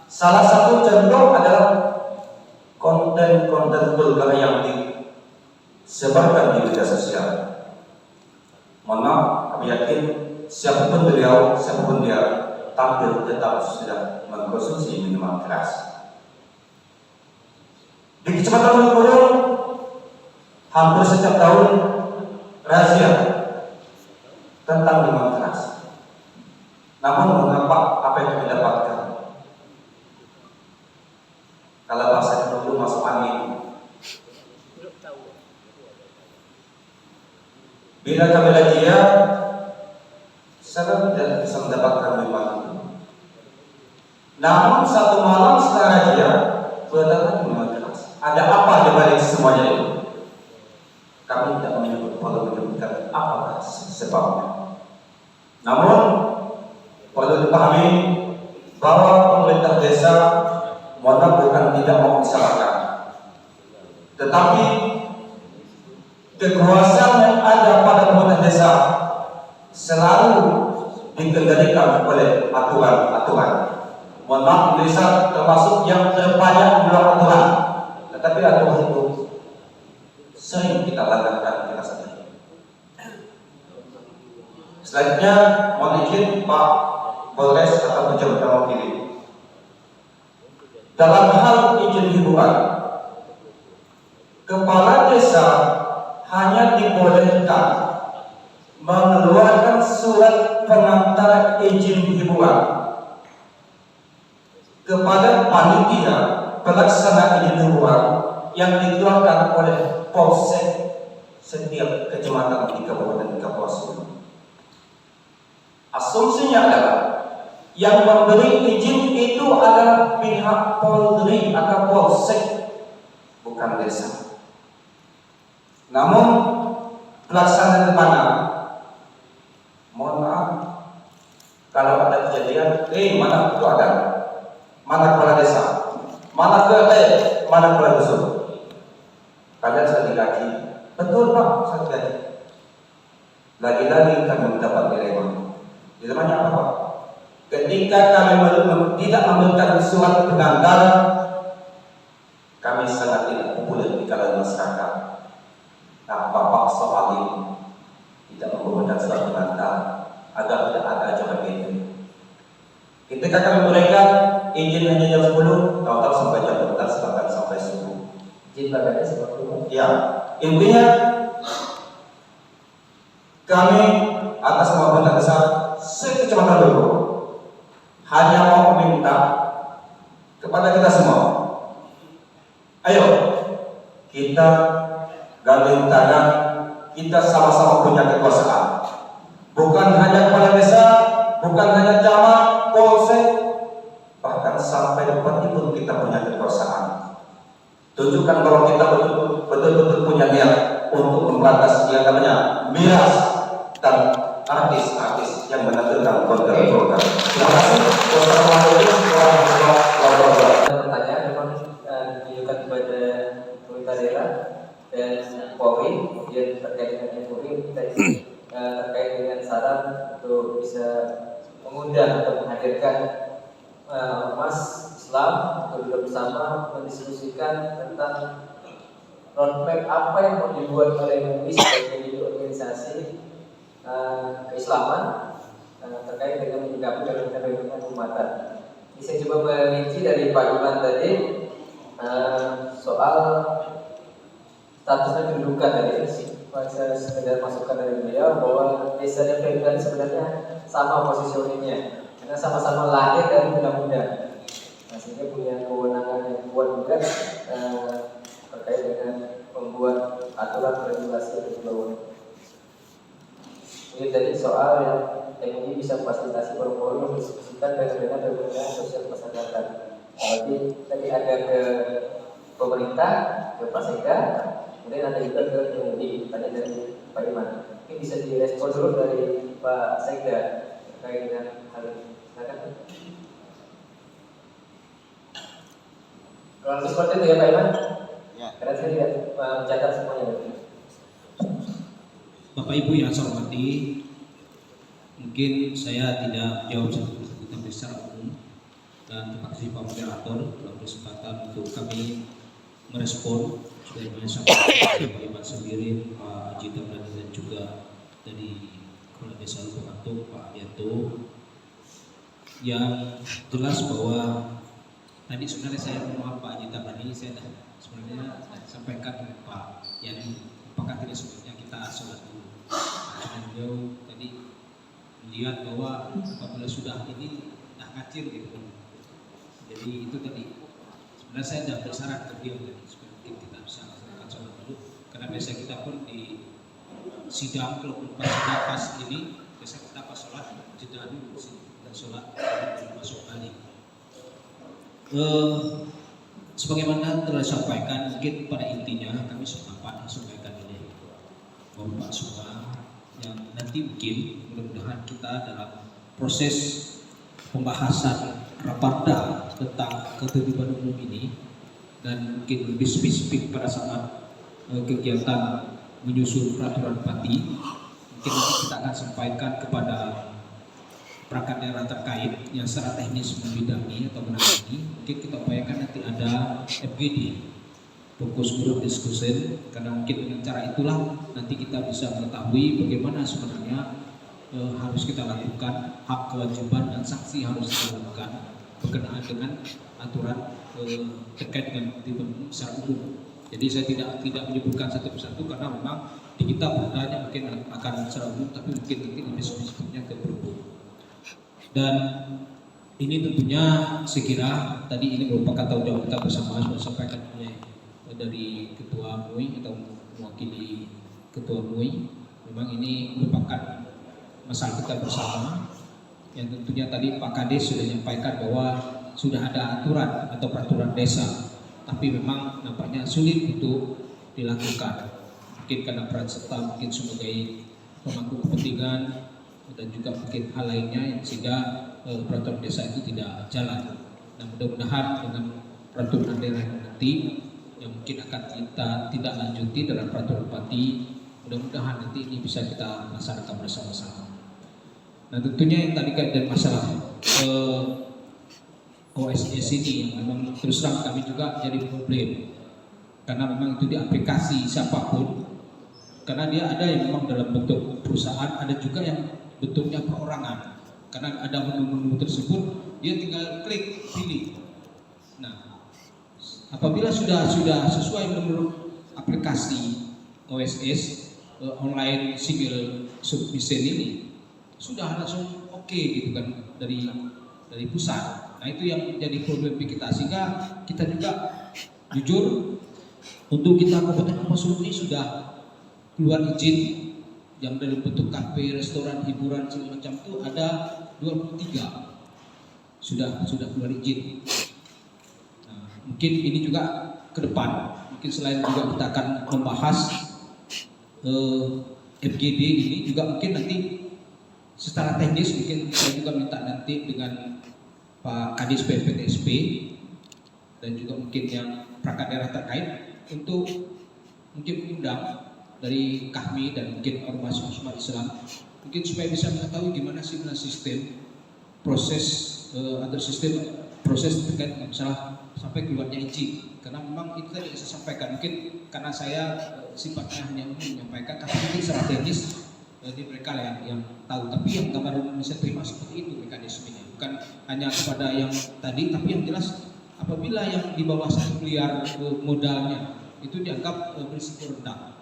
Salah satu contoh adalah konten-konten vulgar yang disebarkan di media sosial. Mohon maaf, kami yakin siapapun beliau, siapapun dia, tampil tetap sudah mengkonsumsi minuman keras. Di Kecamatan Bengkulu hampir setiap tahun razia tentang minuman keras. Namun mengapa apa yang kami dapatkan? Kalau bahasa dulu masuk angin. Bila kami razia, saya tidak bisa mendapatkan minuman itu. Namun satu malam setelah razia, berdatang minuman keras. Ada apa di balik semuanya itu? Kami tidak menyebutkan apakah sebabnya. Namun perlu dipahami bahwa pemerintah desa bukan tidak mau disalahkan, tetapi kekuasaan yang ada pada pemerintah desa selalu dikendalikan oleh aturan-aturan. Mohon maaf, desa termasuk yang terbanyak di luar aturan, tetapi aturan itu sering kita langgarkan kita sendiri. Selanjutnya, mohon izin Pak Polres atau pejabat mewakili. Dalam hal izin hiburan, kepala desa hanya dibolehkan mengeluarkan surat pengantar izin hiburan kepada panitia pelaksana izin hiburan yang dikeluarkan oleh Polsek setiap kecamatan di Kabupaten Kapuasulu. Asumsinya adalah yang memberi izin itu adalah pihak Polri atau Polsek, bukan desa. Namun pelaksanaan di mana? Mohon maaf, kalau ada kejadian, mana itu ada? Mana kepala desa? Mana KRT? Mana kepala dusun? Kalian saya digaji. Betul Pak, saya digaji. Lagi-lagi kami mendapat nilai. Dilemanya apa Pak? Ketika kami tidak memberikan surat pengantar, kami sangat tidak populer di kalangan masyarakat. Nah, Bapak soal ini tidak memberikan surat pengantar agar tidak ada acara itu. Ketika kami memberikan izin hanya jam 10, tahu-tahu sampai jam 12, bahkan sampai subuh. Izin bagainya seperti itu. Ya, intinya kami atas nama pemerintah desa sekecamatan Bengkulu hanya mau meminta kepada kita semua, ayo kita gandeng tangan, kita sama-sama punya kekuasaan. Bukan hanya kepala desa, bukan hanya camat, polsek, bahkan sampai bupati pun kita punya kekuasaan. Tunjukkan bahwa kita betul-betul punya niat untuk memberantas yang namanya miras dan artis-artis yang menampilkan program-program. Terima kasih. Wassalamualaikum warahmatullahi wabarakatuh. Pertanyaan memang ditujukan kepada pemerintah daerah dan Polri, kemudian terkait dengan Polri terkait dengan saran untuk bisa mengundang atau menghadirkan ormas Islam untuk duduk bersama mendiskusikan tentang roadmap apa yang mau dibuat oleh MUI sebagai organisasi keislaman terkait dengan menyikapi dengan umatan. Ini saya coba merinci dari Pak Iman tadi soal statusnya kedudukan tadi. Saya sekedar masukkan dari beliau bahwa desa dan Pemda sebenarnya sama positioningnya karena sama-sama lahir dari undang-undang. Nah, sehingga punya kewenangan yang kuat juga terkait dengan membuat aturan regulasi yang dibawa. Ini tadi soal yang MUI bisa fasilitasi forum-forum mendiskusikan dengan berbagai sosial masyarakat. Berarti tadi ada ke pemerintah, ke Pak Sekda, kemudian ada juga ke MUI. Tadi dari Pak Iman. Ini bisa direspon dulu dari Pak Sekda terkait dengan hal ini. Silakan. Kalau seperti itu ya Pak Iman. Ya. Karena saya tidak mencatat semuanya. Bapak Ibu yang saya hormati, mungkin saya tidak jawab tapi secara umum, dan terima kasih Pak Moderator dalam kesempatan untuk kami merespon sudah disampaikan oleh Pak Iman sendiri, Pak Haji Tamrani dan juga dari Kepala Desa Lubuk Atuk, Pak Adianto. yang jelas bahwa tadi sebenarnya saya mohon Pak Haji Tabani, saya sebenarnya sampaikan ke Pak Yani, apakah tidak sebaiknya kita sholat dulu? Karena beliau tadi melihat bahwa apabila sudah ini dah ngacir gitu kan. Jadi itu tadi sebenarnya saya sudah bersaran ke beliau tadi supaya mungkin kita bisa melakukan sholat dulu, karena biasa kita pun di sidang kalau pas ini biasa kita pas sholat jeda dulu dan sholat dan masuk balik. Sebagaimana telah disampaikan, mungkin pada intinya kami sepakat sampaikan ini bahwa Pak semua yang nanti mungkin mudah-mudahan kita dalam proses pembahasan raperda tentang ketertiban umum ini, dan mungkin lebih spesifik pada saat kegiatan menyusun peraturan bupati, mungkin nanti kita akan sampaikan kepada perangkat daerah terkait yang secara teknis membidangi atau menangani. Mungkin kita upayakan nanti ada FGD, fokus group discussion, karena mungkin dengan cara itulah nanti kita bisa mengetahui bagaimana sebenarnya harus kita lakukan, hak kewajiban dan sanksi harus kita lakukan berkenaan dengan aturan terkait dengan ketertiban umum secara umum. Jadi saya tidak menyebutkan satu persatu karena memang di kita perdanya mungkin akan secara umum, tapi mungkin nanti lebih spesifiknya ke perbu. Dan ini tentunya saya kira tadi ini merupakan tanggung jawab kita bersama, sudah disampaikan oleh dari Ketua MUI atau mewakili Ketua MUI. Memang ini merupakan masalah kita bersama yang tentunya tadi Pak Kades sudah menyampaikan bahwa sudah ada aturan atau peraturan desa, tapi memang nampaknya sulit untuk dilakukan. Mungkin karena peran serta mungkin sebagai pemangku kepentingan dan juga mungkin hal lainnya yang sehingga peraturan desa itu tidak jalan. Nah, mudah-mudahan dengan peraturan daerah nanti yang mungkin akan kita tidak lanjuti dalam peraturan bupati, mudah-mudahan nanti ini bisa kita laksanakan bersama-sama. Nah, tentunya yang tadi kaitan masalah OSS ini yang memang terus terang kami juga jadi problem, karena memang itu di aplikasi siapapun, karena dia ada yang memang dalam bentuk perusahaan, ada juga yang bentuknya perorangan. Karena ada menu-menu tersebut, dia tinggal klik pilih. Nah, apabila sudah sesuai menurut aplikasi OSS online single submission ini, sudah langsung oke gitu kan dari pusat. Nah, itu yang menjadi problem kita, sehingga kita juga jujur untuk kita Kabupaten Kapuasulu ini sudah keluar izin yang dalam bentuk kafe, restoran, hiburan segala macam itu ada 23 sudah keluar izin. Nah, mungkin ini juga ke depan, mungkin selain juga kita akan membahas FGD ini juga mungkin nanti secara teknis mungkin saya juga minta nanti dengan Pak Kadis PPTSP dan juga mungkin yang perangkat daerah terkait untuk mungkin undang dari kami dan mungkin ormas Islam mungkin supaya bisa mengetahui gimana sih sistem proses atau sistem proses terkait dengan masalah sampai keluarnya izin, karena memang itu tadi saya sampaikan mungkin karena saya sifatnya hanya menyampaikan, tapi mungkin secara teknis di mereka yang tahu, tapi yang gambar Indonesia terima seperti itu mekanismenya, bukan hanya kepada yang tadi, tapi yang jelas apabila yang di bawah 1 miliar modalnya itu dianggap berisiko rendah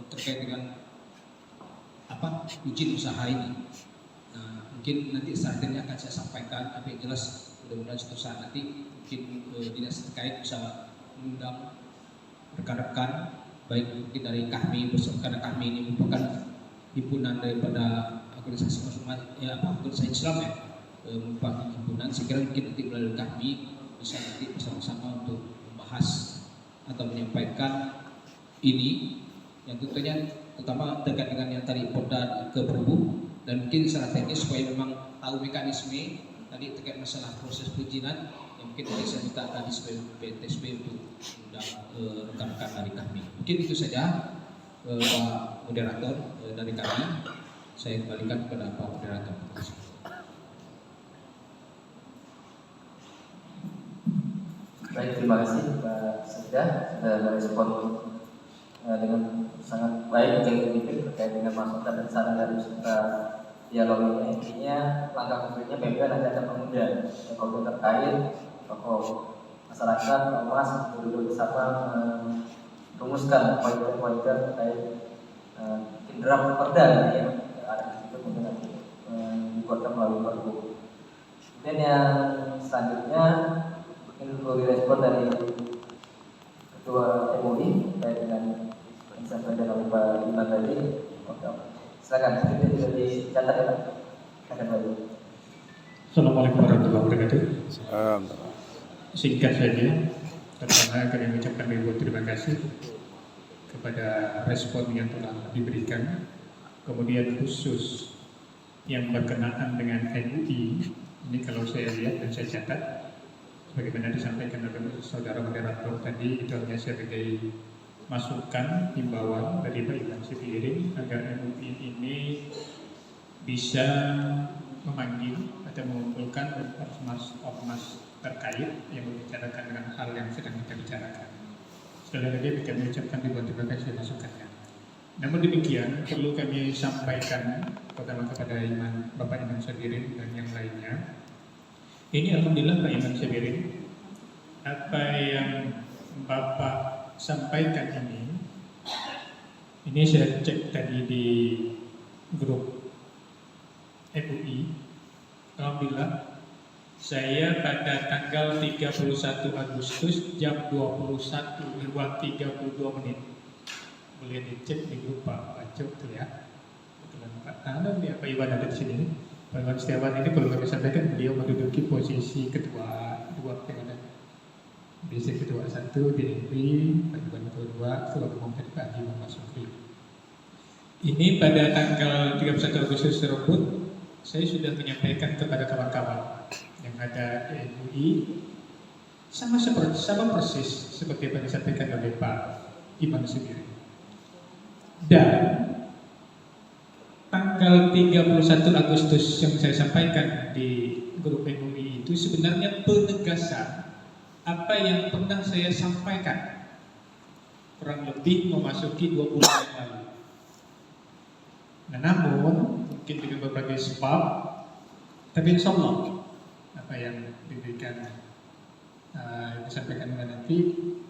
terkait dengan izin usaha ini. Nah, mungkin nanti saatnya akan saya sampaikan, tapi yang jelas mudah-mudahan suatu saat nanti mungkin dinas terkait bisa mengundang rekan-rekan baik mungkin dari kami bersama, karena kami ini merupakan himpunan daripada organisasi organisasi Islam ya, merupakan himpunan. Saya kira mungkin nanti melalui kami bisa nanti bersama-sama untuk membahas atau menyampaikan ini yang tentunya terutama terkait dengan yang tadi Polda ke Perbu, dan mungkin secara teknis supaya memang tahu mekanisme tadi terkait masalah proses perizinan yang mungkin tadi saya minta tadi sebagai PTSB untuk undang rekan-rekan dari kami. Mungkin itu saja Pak Moderator dari kami. Saya kembalikan kepada Pak Moderator. Baik, terima kasih Pak Sekda sudah merespon dengan sangat baik dan terkait dengan masukan dan saran dari peserta dialog ini. Intinya langkah konkretnya PMK nanti akan mengundang kalau terkait tokoh masyarakat, ormas duduk bersama rumuskan poin-poin terkait draft perda yang ada di situ mungkin nanti dibuatkan melalui perpu. Kemudian yang selanjutnya mungkin perlu direspon dari Ketua MUI terkait dengan yang disampaikan oleh Pak Iman tadi. Oke, silakan. Itu sudah dicatat ya Pak. Silakan Pak. Assalamualaikum warahmatullahi wabarakatuh. Salam. Singkat saja, pertama kami mengucapkan ribuan terima kasih kepada respon yang telah diberikan. Kemudian khusus yang berkenaan dengan MUI, ini kalau saya lihat dan saya catat, bagaimana disampaikan oleh saudara moderator tadi, itu hanya sebagai masukan, himbauan dari Pak Iman Sebiring agar MUI ini bisa memanggil atau mengumpulkan ormas terkait yang membicarakan dengan hal yang sedang kita bicarakan. Sekali lagi kami ucapkan ribuan terima kasih masukannya. Namun demikian perlu kami sampaikan pertama kepada Bapak Iman Sebiring dan yang lainnya. Ini alhamdulillah Pak Iman Sebiring, apa yang Bapak sampaikan ini saya cek tadi di grup MUI. Alhamdulillah saya pada tanggal 31 Agustus jam 21.32 menit, boleh dicek di grup Pak Bacok tuh ya. Kebetulan Pak Tanah nih, Pak Iwan ada di sini. Pak Iwan Setiawan ini kalau kami sampaikan beliau menduduki posisi ketua dua yang ada. Bisa ketua 1 DNP, Pak Iwan ketua 2, ketua umum dari Pak Haji Muhammad Sukri. Ini pada tanggal 31 Agustus tersebut saya sudah menyampaikan kepada kawan-kawan yang ada di MUI sama persis seperti yang disampaikan oleh Pak Iman sendiri. Dan tanggal 31 Agustus yang saya sampaikan di grup MUI itu sebenarnya penegasan apa yang pernah saya sampaikan kurang lebih memasuki 2 bulan yang lalu. Nah, namun mungkin dengan berbagai sebab, tapi insya Allah apa yang diberikan disampaikan nanti,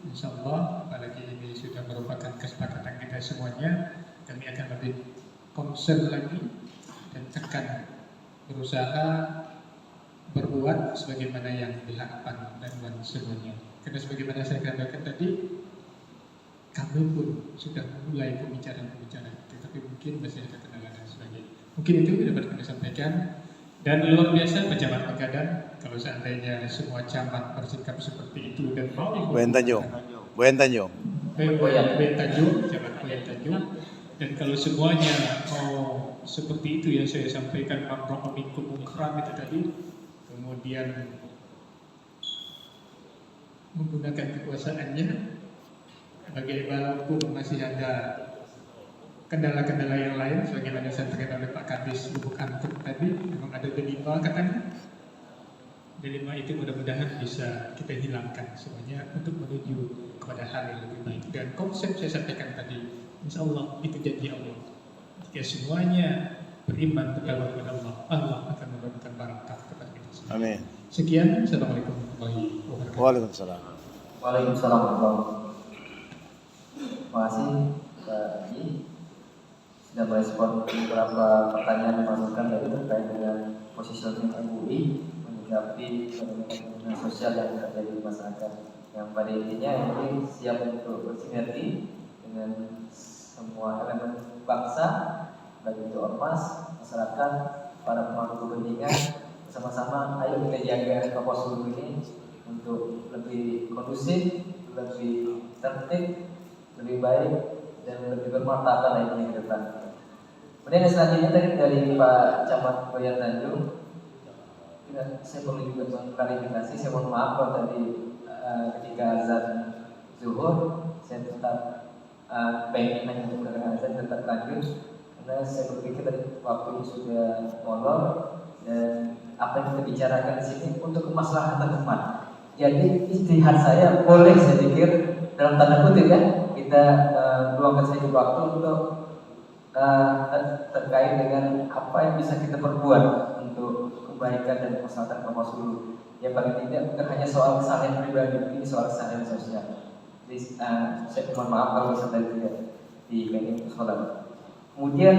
insya Allah apalagi ini sudah merupakan kesepakatan kita semuanya, kami akan lebih concern lagi dan akan berusaha berbuat sebagaimana yang diharapkan dan semuanya. Karena sebagaimana saya katakan tadi, kami pun sudah mulai pembicaraan, tetapi mungkin masih ada kendala dan sebagainya. Mungkin itu dapat kami sampaikan. Dan luar biasa pejabat Pegadang, kalau seandainya semua camat bersikap seperti itu dan mau Boyan Tanjung. Boyan Tanjung, Jabat Boyan Tanjung. Dan kalau semuanya mau seperti itu yang saya sampaikan makro amikum ikram itu tadi, kemudian menggunakan kekuasaannya, walaupun masih ada kendala-kendala yang lain, sebagaimana disampaikan oleh Pak Kadis Lubuk Antuk tadi, memang ada delima katanya. Delima itu mudah-mudahan bisa kita hilangkan semuanya untuk menuju kepada hal yang lebih baik. Dan konsep saya sampaikan tadi, insya Allah itu janji Allah. Jika semuanya beriman kepada Allah, Allah akan memberikan barakah kepada kita semua. Amin. Sekian, Assalamualaikum warahmatullahi wabarakatuh. Waalaikumsalam. Waalaikumsalam warahmatullahi wabarakatuh. Terima kasih Pak Haji sudah merespon beberapa pertanyaan yang dimasukkan dari terkait dengan positioning MUI menyikapi fenomena sosial yang terjadi di masyarakat. Yang pada intinya MUI siap untuk bersinergi dengan semua elemen bangsa, baik itu ormas, masyarakat, para pemangku kepentingan, bersama-sama ayo kita jaga Kaposulu ini untuk lebih kondusif, lebih tertib, lebih baik dan lebih bermartabat lainnya ke depan. Kemudian selanjutnya tadi dari Pak Camat Boyan Tanjung, saya perlu juga mengklarifikasi. Saya mohon maaf kalau tadi ketika azan zuhur saya tetap pengen hanya untuk azan tetap lanjut karena saya berpikir tadi waktu itu sudah molor dan apa yang kita bicarakan di sini untuk kemaslahatan umat. Jadi istihad saya boleh saya pikir dalam tanda kutip ya kita luangkan sedikit waktu untuk terkait dengan apa yang bisa kita perbuat untuk kebaikan dan keselamatan kelompok Sulu. Ya paling tidak bukan hanya soal kesalahan pribadi, tapi ini soal kesalahan sosial. Jadi saya mohon maaf kalau misalnya tidak di media sekolah. Kemudian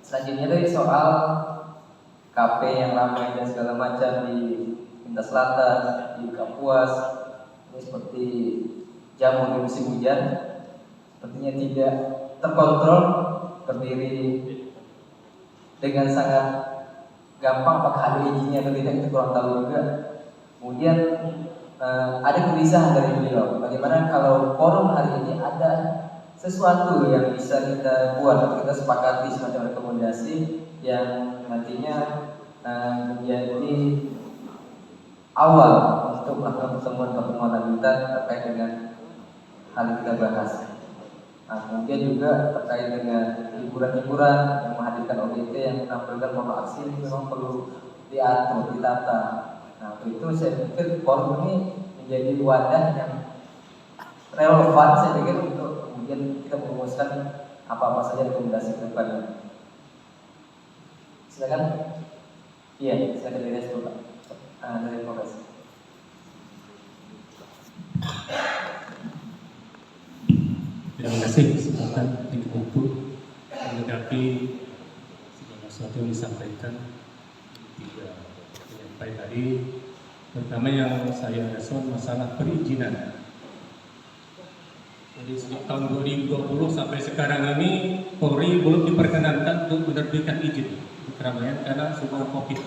selanjutnya dari soal KP yang ramai dan segala macam di Lintas Selatan, di Kapuas, ini seperti jamu di musim hujan, sepertinya tidak terkontrol, terdiri dengan sangat gampang, apakah ada izinnya atau tidak kita kurang tahu juga. Kemudian ada kegelisahan dari beliau, bagaimana kalau forum hari ini ada sesuatu yang bisa kita buat atau kita sepakati semacam rekomendasi yang nantinya menjadi awal untuk melakukan pertemuan lanjutan terkait dengan hal yang kita bahas. Nah, kemudian juga terkait dengan hiburan-hiburan yang menghadirkan OGT yang menampilkan mono aksi ini memang perlu diatur, ditata. Nah, itu saya pikir forum ini menjadi wadah yang relevan saya pikir untuk kemudian kita merumuskan apa-apa saja rekomendasi ke depannya. Silakan. Iya, saya dari Resto Pak. Dari Polres. Terima kasih kesempatan yang buku menghadapi segala sesuatu yang disampaikan tiga penyampai tadi. Pertama yang saya respon masalah perizinan. Jadi sejak tahun 2020 sampai sekarang ini Polri belum diperkenankan untuk menerbitkan izin di keramaian karena sebab COVID.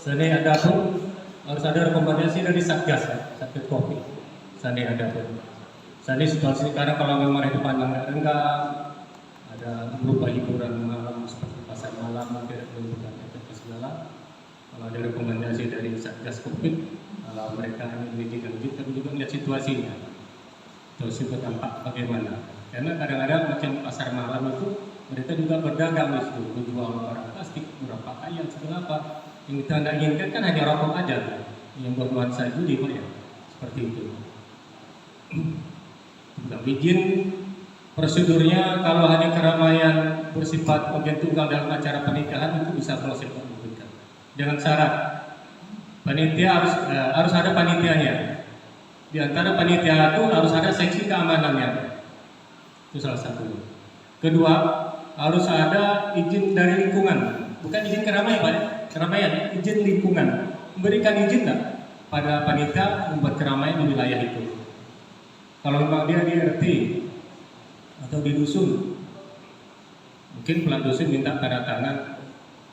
Seandainya ada pun harus ada rekomendasi dari Satgas COVID. Seandainya ada pun. Seandainya situasi sekarang kalau memang itu pandang renggang, ada berupa hiburan malam seperti pasar malam, tidak menimbulkan efek segala. Kalau ada rekomendasi dari Satgas COVID, kalau mereka mengizinkan izin, tapi juga melihat situasinya. Terus juga dampak bagaimana? Karena kadang-kadang macam pasar malam itu mereka juga berdagang di situ, menjual barang plastik, murah pakaian, segala apa. Yang kita tidak inginkan kan hanya rokok aja, yang buat nuansa judi ya, seperti itu. Nah, izin prosedurnya kalau hanya keramaian bersifat objek tunggal dalam acara pernikahan itu bisa proses diberikan dengan syarat panitia harus ada panitianya. Di antara panitia itu harus ada seksi keamanannya. Itu salah satu. Kedua, harus ada izin dari lingkungan, bukan izin keramaian, izin lingkungan. Memberikan izin enggak pada panitia membuat keramaian di wilayah itu. Kalau memang dia di RT atau di dusun, mungkin pelan dusun minta tanda tangan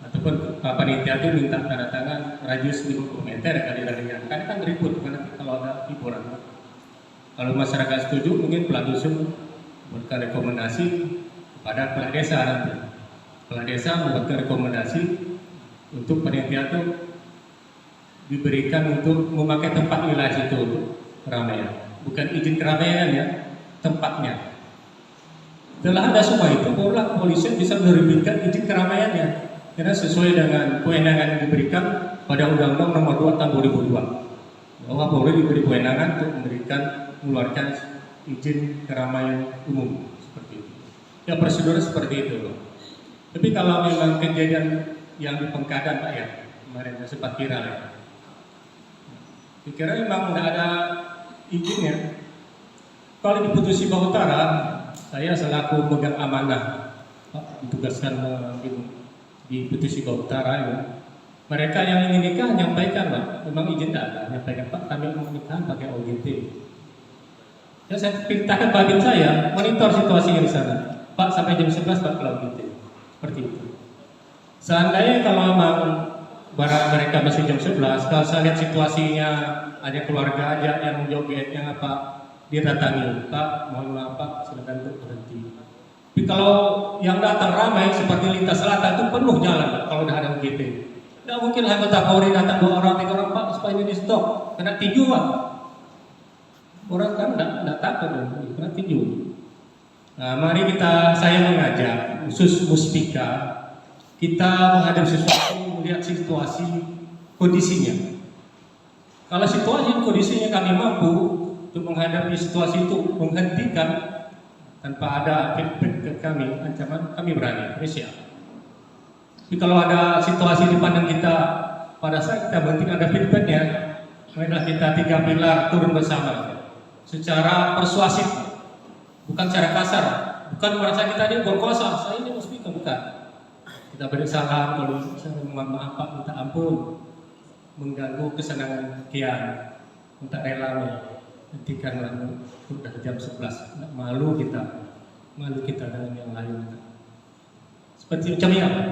ataupun panitia itu minta tanda tangan radius 50 meter kali darinya. Kan ribut karena kalau ada hiburan. Kalau masyarakat setuju, mungkin pelan dusun membuatkan rekomendasi kepada kepala desa nanti. Kepala desa membuatkan rekomendasi untuk panitia itu diberikan untuk memakai tempat wilayah itu untuk keramaian. Bukan izin keramaian ya, tempatnya. Setelah ada semua itu, barulah kepolisian bisa menerbitkan izin keramaiannya. Karena sesuai dengan kewenangan yang diberikan pada Undang-Undang Nomor 2 Tahun 2002, bahwa Polri diberi kewenangan untuk mengeluarkan izin keramaian umum seperti itu. Ya prosedur seperti itu loh. Tapi kalau memang kejadian yang di Pengkadan Pak ya, kemarin sempat viral ya. Dikira memang tidak ada izinnya. Kalau di Putus Sibau Utara, saya selaku pegang amanah Pak, ditugaskan di Putus Sibau Utara ya. Mereka yang ingin nikah menyampaikan Pak, memang izin tidak ada, menyampaikan Pak kami mau nikah pakai OGT. Ya, saya perintahkan Pak Bim saya monitor situasinya di sana. Pak sampai jam 11 Pak kalau OGT. Seperti itu. Seandainya kalau memang barang mereka masih jam 11, kalau saya lihat situasinya ada keluarga aja yang joget yang apa, didatangi, Pak mohon maaf Pak silakan untuk berhenti. Tapi kalau yang datang ramai seperti Lintas Selatan itu penuh jalan Pak, kalau udah ada OGT. Tidak mungkin anggota Polri datang 2 orang 3 orang Pak supaya ini di stop, kena tinju Pak. Orang kan tidak takut kena tinju. Nah, mari saya mengajak khusus Muspika, kita menghadapi sesuatu, melihat situasi kondisinya. Kalau situasi kondisinya kami mampu untuk menghadapi situasi itu, menghentikan tanpa ada feedback ke kami, ancaman, kami berani, kami siap. Tapi kalau ada situasi di pandang kita, pada saat kita berhenti ada feedbacknya, marilah kita 3 pilar turun bersama secara persuasif, bukan secara kasar, bukan merasa kita ini berkuasa, saya ini mesti bukan. Kita beri salam, kalau saya mohon maaf Pak, minta ampun, mengganggu kesenangan kian, minta rela hentikanlah, sudah jam 11, nggak malu kita dengan yang lain. Seperti macam ini,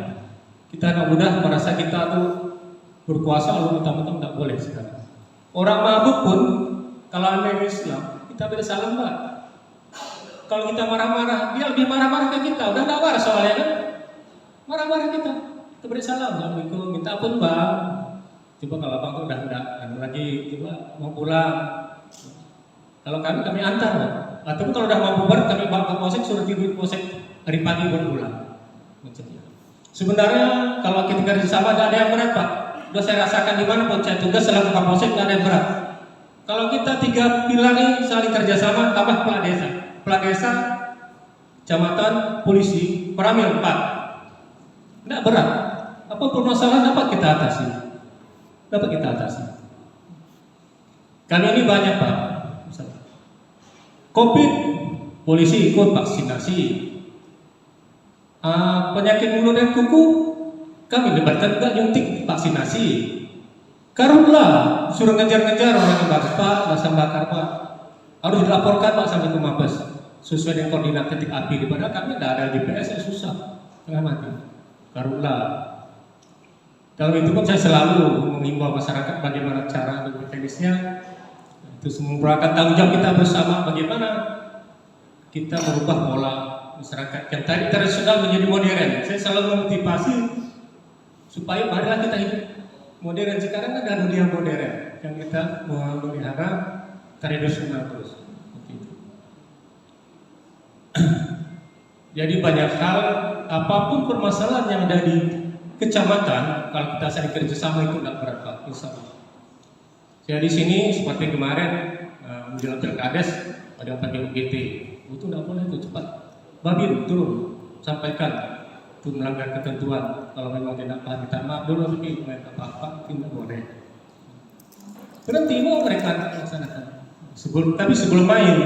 kita anak muda merasa kita tuh berkuasa, lalu mentang-mentang tidak boleh sekarang. Orang mabuk pun, kalau anda Islam, kita beri salam Pak. Kalau kita marah-marah, dia lebih marah-marah ke kita, udah tidak waras soalnya kan? Marah-marah kita beri salam, assalamualaikum, minta ampun Bang. Coba kalau Bang udah enggak lagi, coba mau pulang. Kalau kami antar Bang. Atau kalau udah mau bubar, kami bawa ke polsek, suruh tidur di polsek hari pagi baru pulang. Macamnya. Sebenarnya kalau kita kerjasama tidak ada yang berat Pak. Udah saya rasakan di mana pun saya tugas selaku Kapolsek tidak ada yang berat. Kalau kita 3 pilar ini saling kerjasama, tambah Kepala Desa, Kecamatan, Polisi, Peramil 4. Tidak berat. Apa permasalahan dapat kita atasi? Kami ini banyak Pak. Misalnya, COVID, polisi ikut vaksinasi. Penyakit mulut dan kuku, kami libatkan juga nyuntik vaksinasi. Karhutla suruh ngejar-ngejar orang yang bakar Pak. Harus dilaporkan Pak sampai ke Mabes sesuai dengan koordinat titik api. Padahal kami tidak ada GPS yang susah, tengah mati. Karhutla. Kalau itu pun saya selalu mengimbau masyarakat bagaimana cara teknisnya. Itu merupakan tanggung jawab kita bersama bagaimana kita merubah pola masyarakat yang tadi tradisional menjadi modern. Saya selalu memotivasi supaya marilah kita hidup modern. Sekarang ada dunia modern yang kita memelihara tradisional terus. Jadi banyak hal, apapun permasalahan yang ada di kecamatan, kalau kita saling kerjasama itu tidak berat Pak, insya Allah. Saya di sini seperti kemarin menjelang Pilkades ada pakai UGT, itu tidak boleh itu cepat. Babin turun, sampaikan itu melanggar ketentuan. Kalau memang tidak paham, minta maaf dulu, tapi mereka apa tidak boleh. Berhenti mau mereka laksanakan. Tapi sebelum main,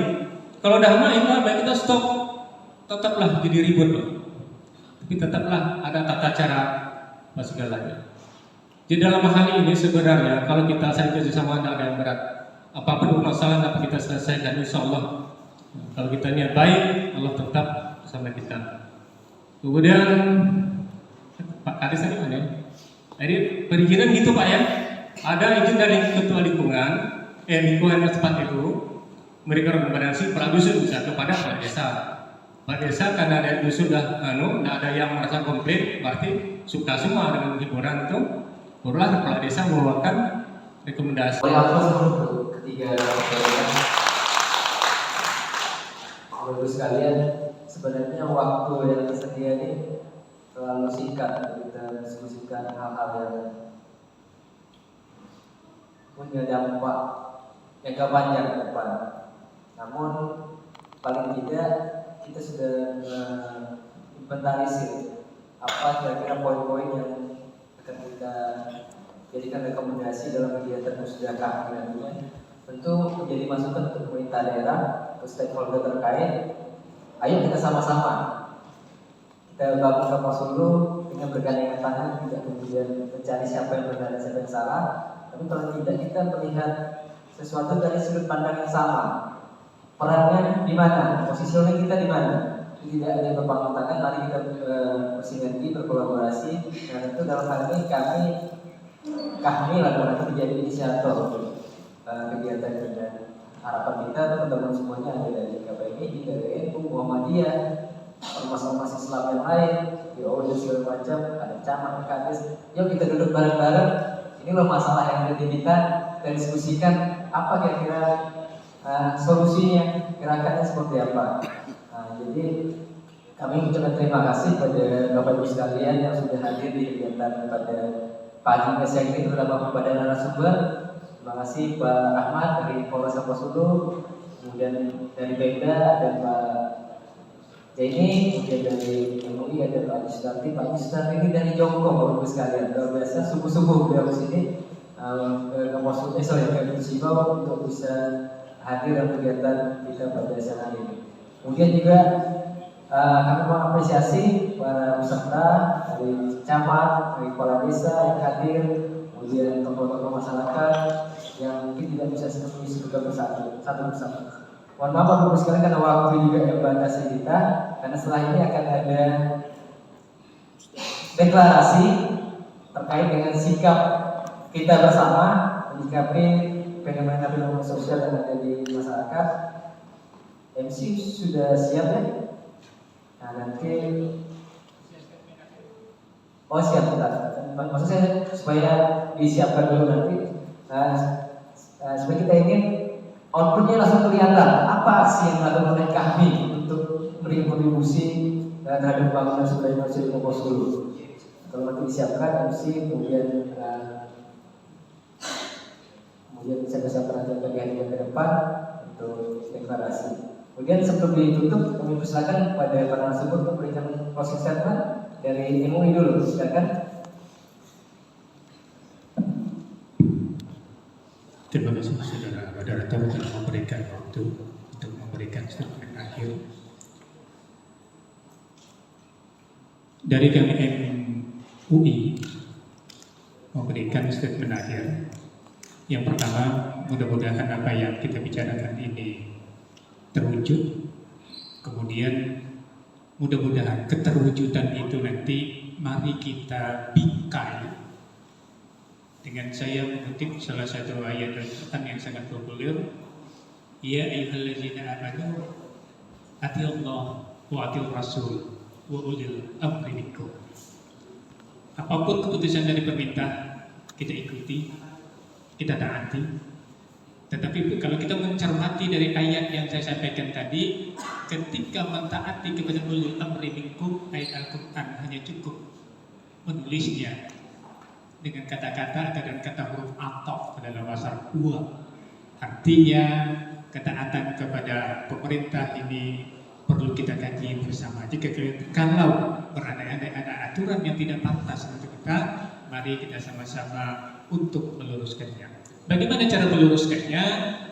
kalau dah main baik kita stop, tetaplah jadi ribut loh. Tapi tetaplah ada tata cara segalanya. Di dalam hal ini sebenarnya kalau kita saling kerjasama tidak ada yang berat. Apapun masalah dapat kita selesaikan, insya Allah. Kalau kita niat baik, Allah tetap bersama kita. Kemudian Pak Kades tadi mana? Jadi perizinan gitu Pak ya. Ada izin dari ketua lingkungan yang tempat itu memberikan rekomendasi kepala dusun bisa kepada kepala desa. Kepala desa karena ada dusun sudah tidak ada yang merasa komplain, berarti suka semua dengan hiburan itu. Barulah kepala desa mengeluarkan rekomendasi. Ketiga Bapak Ibu sekalian, sebenarnya waktu yang tersedia ini terlalu singkat untuk kita diskusikan hal-hal yang punya dampak jangka panjang ke depan. Namun paling tidak kita sudah inventarisir apa kira-kira poin-poin yang akan kita jadikan rekomendasi dalam kegiatan musyawarah nantinya. Tentu menjadi masukan untuk pemerintah daerah, untuk stakeholder terkait. Ayo kita sama-sama kita bangun Kapas dulu dengan bergandengan tangan, tidak kemudian mencari siapa yang benar dan siapa yang salah. Tapi kalau tidak kita melihat sesuatu dari sudut pandang yang sama, perannya di mana, posisional kita di mana. Tidak ada yang berpangku tangan, mari kita bersinergi, berkolaborasi. Dan itu dalam hal ini kami lakukan menjadi inisiator kegiatan ini. Dan harapan kita teman-teman semuanya ada dari KPMI, dari NU, Muhammadiyah, ormas-ormas Islam yang lain, dan segala macam, ada camat, kades. Yuk kita duduk bareng-bareng. Ini loh masalah yang ada di kita diskusikan apa kira-kira solusinya, gerakannya seperti apa. Jadi kami mengucapkan terima kasih pada Bapak Ibu sekalian yang sudah hadir di kegiatan pada pagi siang ini, terutama kepada narasumber. Terima kasih Pak Ahmad dari Polres Kapuas Hulu, kemudian dari Pemda dan Pak Ya ini mungkin dari MUI ada Pak Yustarti. Pak Yustarti ini dari Jongkong, Bapak Ibu sekalian. Luar biasa, subuh-subuh beliau ke sini ke Sibau untuk bisa hadir dalam kegiatan kita pada siang hari ini. Kemudian juga kami mengapresiasi para peserta dari camat, dari kepala desa yang hadir, kemudian tokoh-tokoh masyarakat yang mungkin tidak bisa sepenuhnya disebutkan satu persatu. Mohon maaf Bapak Ibu sekalian karena waktu juga yang batasi kita, karena setelah ini akan ada deklarasi terkait dengan sikap kita bersama menyikapi fenomena sosial yang ada di masyarakat. MC sudah siap ya? Nah nanti siap bentar. Maksud saya supaya disiapkan dulu nanti supaya kita ingin outputnya langsung kelihatan apa aksi yang dilakukan oleh kami untuk beri kontribusi terhadap pembangunan sumber daya manusia di Kabupaten Sulu. Kalau nanti disiapkan MC kemudian bisa disiapkan nanti bagi hari ke depan untuk deklarasi. Kemudian sebelum ditutup, kami persilakan pada para narasumber untuk memberikan closing statement dari MUI dulu, silakan. Terima kasih saudara moderator telah memberikan waktu untuk memberikan statement akhir. Dari kami MUI memberikan statement akhir. Yang pertama, mudah-mudahan apa yang kita bicarakan ini terwujud. Kemudian mudah-mudahan keterwujudan itu nanti mari kita bingkai. Dengan saya mengutip salah satu ayat Al-Quran yang sangat populer, ya ayyuhallazina amanu atiullah wa atiur rasul wa ulil amri minkum. Apapun keputusan dari pemerintah kita ikuti, kita taati. Tetapi kalau kita mencermati dari ayat yang saya sampaikan tadi, ketika mentaati kepada ulil amri minkum, ayat Al-Quran hanya cukup menulisnya dengan kata-kata dan kata huruf ataf dalam bahasa uang. Artinya ketaatan kepada pemerintah ini perlu kita kaji bersama. Kalau ada aturan yang tidak pantas untuk kita, mari kita sama-sama untuk meluruskannya. Bagaimana cara meluruskannya?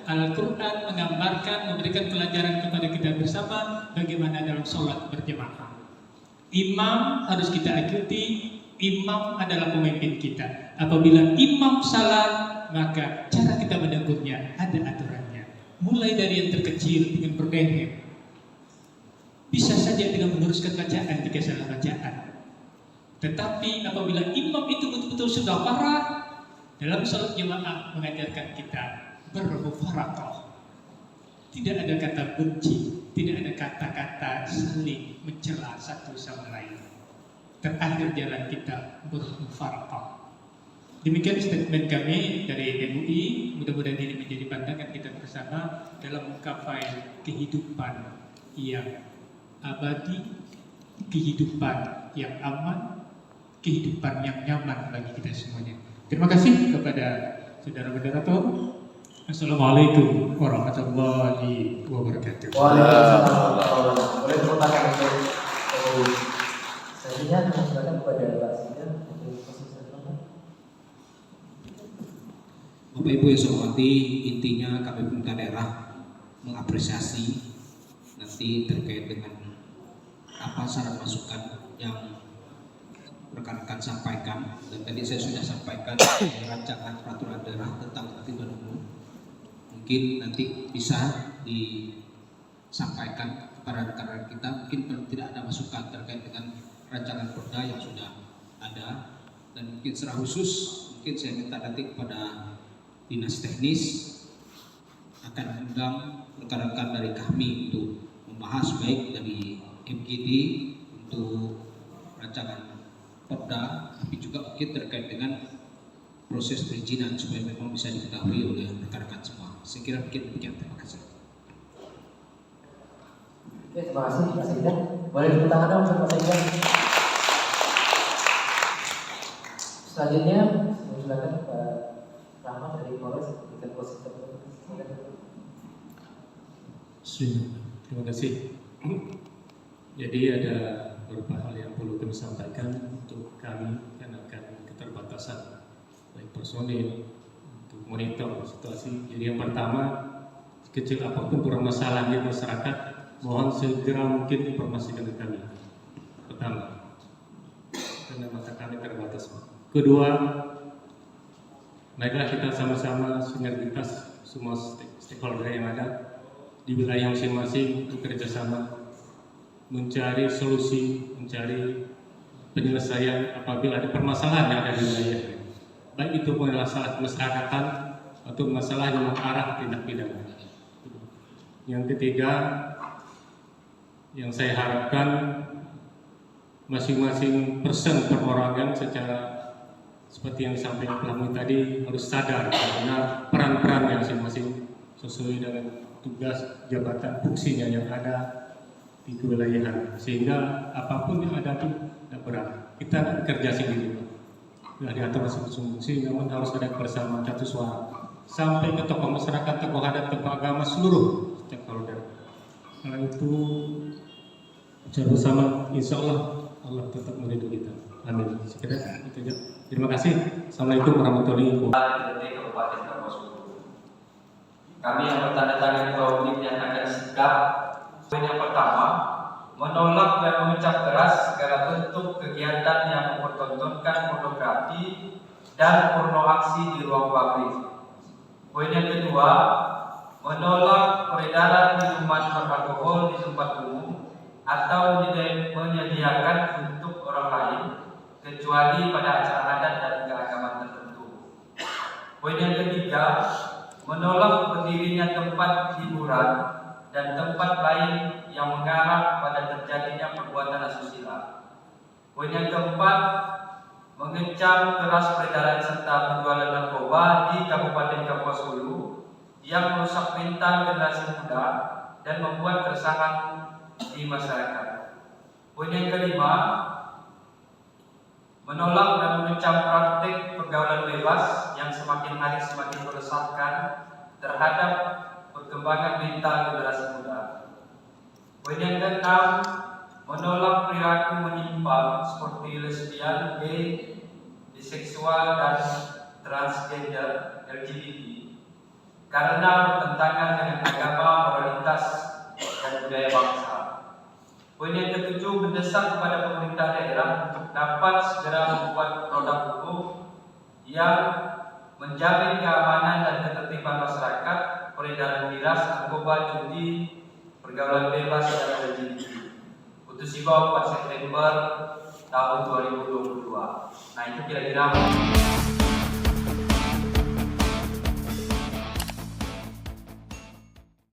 Al-Quran menggambarkan, memberikan pelajaran kepada kita bersama bagaimana dalam sholat berjamaah. Imam harus kita ikuti. Imam adalah pemimpin kita. Apabila imam salah, maka cara kita menegurnya ada aturannya. Mulai dari yang terkecil dengan berdehek. Bisa saja dengan meneruskan bacaan jika salah bacaan. Tetapi apabila imam itu betul-betul sudah parah, dalam salat jamaah mengajarkan kita bermufarakah. Tidak ada kata benci, tidak ada kata-kata saling mencela satu sama lain. Terakhir jalan kita bermufarakah. Demikian statement kami dari MUI. Mudah-mudahan ini menjadi pandangan kita bersama dalam menggapai kehidupan yang abadi, kehidupan yang aman, kehidupan yang nyaman bagi kita semuanya. Terima kasih kepada saudara moderator. Assalamualaikum warahmatullahi wabarakatuh. Waalaikumsalam. Boleh tepuk tangan untuk selanjutnya kami silakan kepada Pak Sidan untuk closing statement. Bapak Ibu yang saya hormati, intinya kami pemerintah daerah mengapresiasi nanti terkait dengan apa saran masukan yang rekan-rekan sampaikan, dan tadi saya sudah sampaikan rancangan peraturan daerah tentang ketertiban umum. Mungkin nanti bisa disampaikan kepada rekan-rekan kita, mungkin kalau tidak ada masukan terkait dengan rancangan perda yang sudah ada, dan mungkin secara khusus mungkin saya minta nanti kepada dinas teknis akan mengundang rekan-rekan dari kami untuk membahas baik dari MGD untuk rancangan perda, tapi juga mungkin terkait dengan proses perizinan supaya memang bisa diketahui oleh rekan-rekan semua. Saya kira mungkin demikian. Terima kasih. Oke, terima kasih Pak Sidan. Boleh tepuk tangan untuk Pak Sidan. Selanjutnya, saya silakan Pak Rahmat dari Polres untuk closing statement. Terima kasih. Jadi ada beberapa hal yang perlu kami sampaikan untuk kami yang akan keterbatasan baik personil untuk monitor situasi. Jadi yang pertama, kecil apapun permasalahan di masyarakat, mohon segera mungkin informasikan ke kami. Pertama, karena mata kami terbatas. Kedua, baiklah kita sama-sama sinergitas semua stakeholder yang ada di wilayah masing-masing bekerja sama mencari solusi, mencari penyelesaian apabila ada permasalahan yang ada di wilayah, baik itu masalah kemasyarakatan atau masalah yang mengarah tindak pidana. Yang ketiga, yang saya harapkan masing-masing person perorangan secara seperti yang disampaikan Pelamu tadi harus sadar karena peran-peran yang masing-masing sesuai dengan tugas jabatan fungsinya yang ada di kewilayahan, sehingga apapun yang ada itu tidak berat. Kita bekerja sendiri, tidak diatur masing-masing fungsi, namun harus ada kebersamaan satu suara sampai ke tokoh masyarakat, tokoh adat, tokoh agama, seluruh stakeholder. Karena itu secara bersama, insya Allah Allah tetap melindungi kita. Amin. Sekitar itu aja. Terima kasih. Assalamualaikum warahmatullahi wabarakatuh. Kabupaten Kapuasulu. Kami yang bertanda tangan bahwa menyatakan sikap. Poin yang pertama, menolak dan mengecam keras segala bentuk kegiatan yang mempertontonkan pornografi dan porno aksi di ruang publik. Poin yang kedua, menolak peredaran minuman beralkohol di tempat umum atau menyediakan untuk orang lain kecuali pada acara adat dan keagamaan tertentu. Poin yang ketiga, menolak berdirinya tempat hiburan dan tempat lain yang mengarah pada terjadinya perbuatan asusila. Poin yang keempat, mengecam keras peredaran serta penjualan narkoba di Kabupaten Kapuasulu yang merusak mental generasi muda dan membuat keresahan di masyarakat. Poin yang kelima, menolak dan mengecam praktik pergaulan bebas yang semakin hari semakin meresahkan terhadap perkembangan mental generasi muda. Poin yang keenam, menolak perilaku menyimpang seperti lesbian, gay, biseksual dan transgender LGBT karena bertentangan dengan agama, moralitas dan budaya bangsa. Poin yang ketujuh, mendesak kepada pemerintah daerah untuk dapat segera membuat produk hukum yang menjamin keamanan dan ketertiban masyarakat, peredaran miras, narkoba, judi, pergaulan bebas dan LGBT. Putus Ibau 4 September tahun 2022. Nah itu kira-kira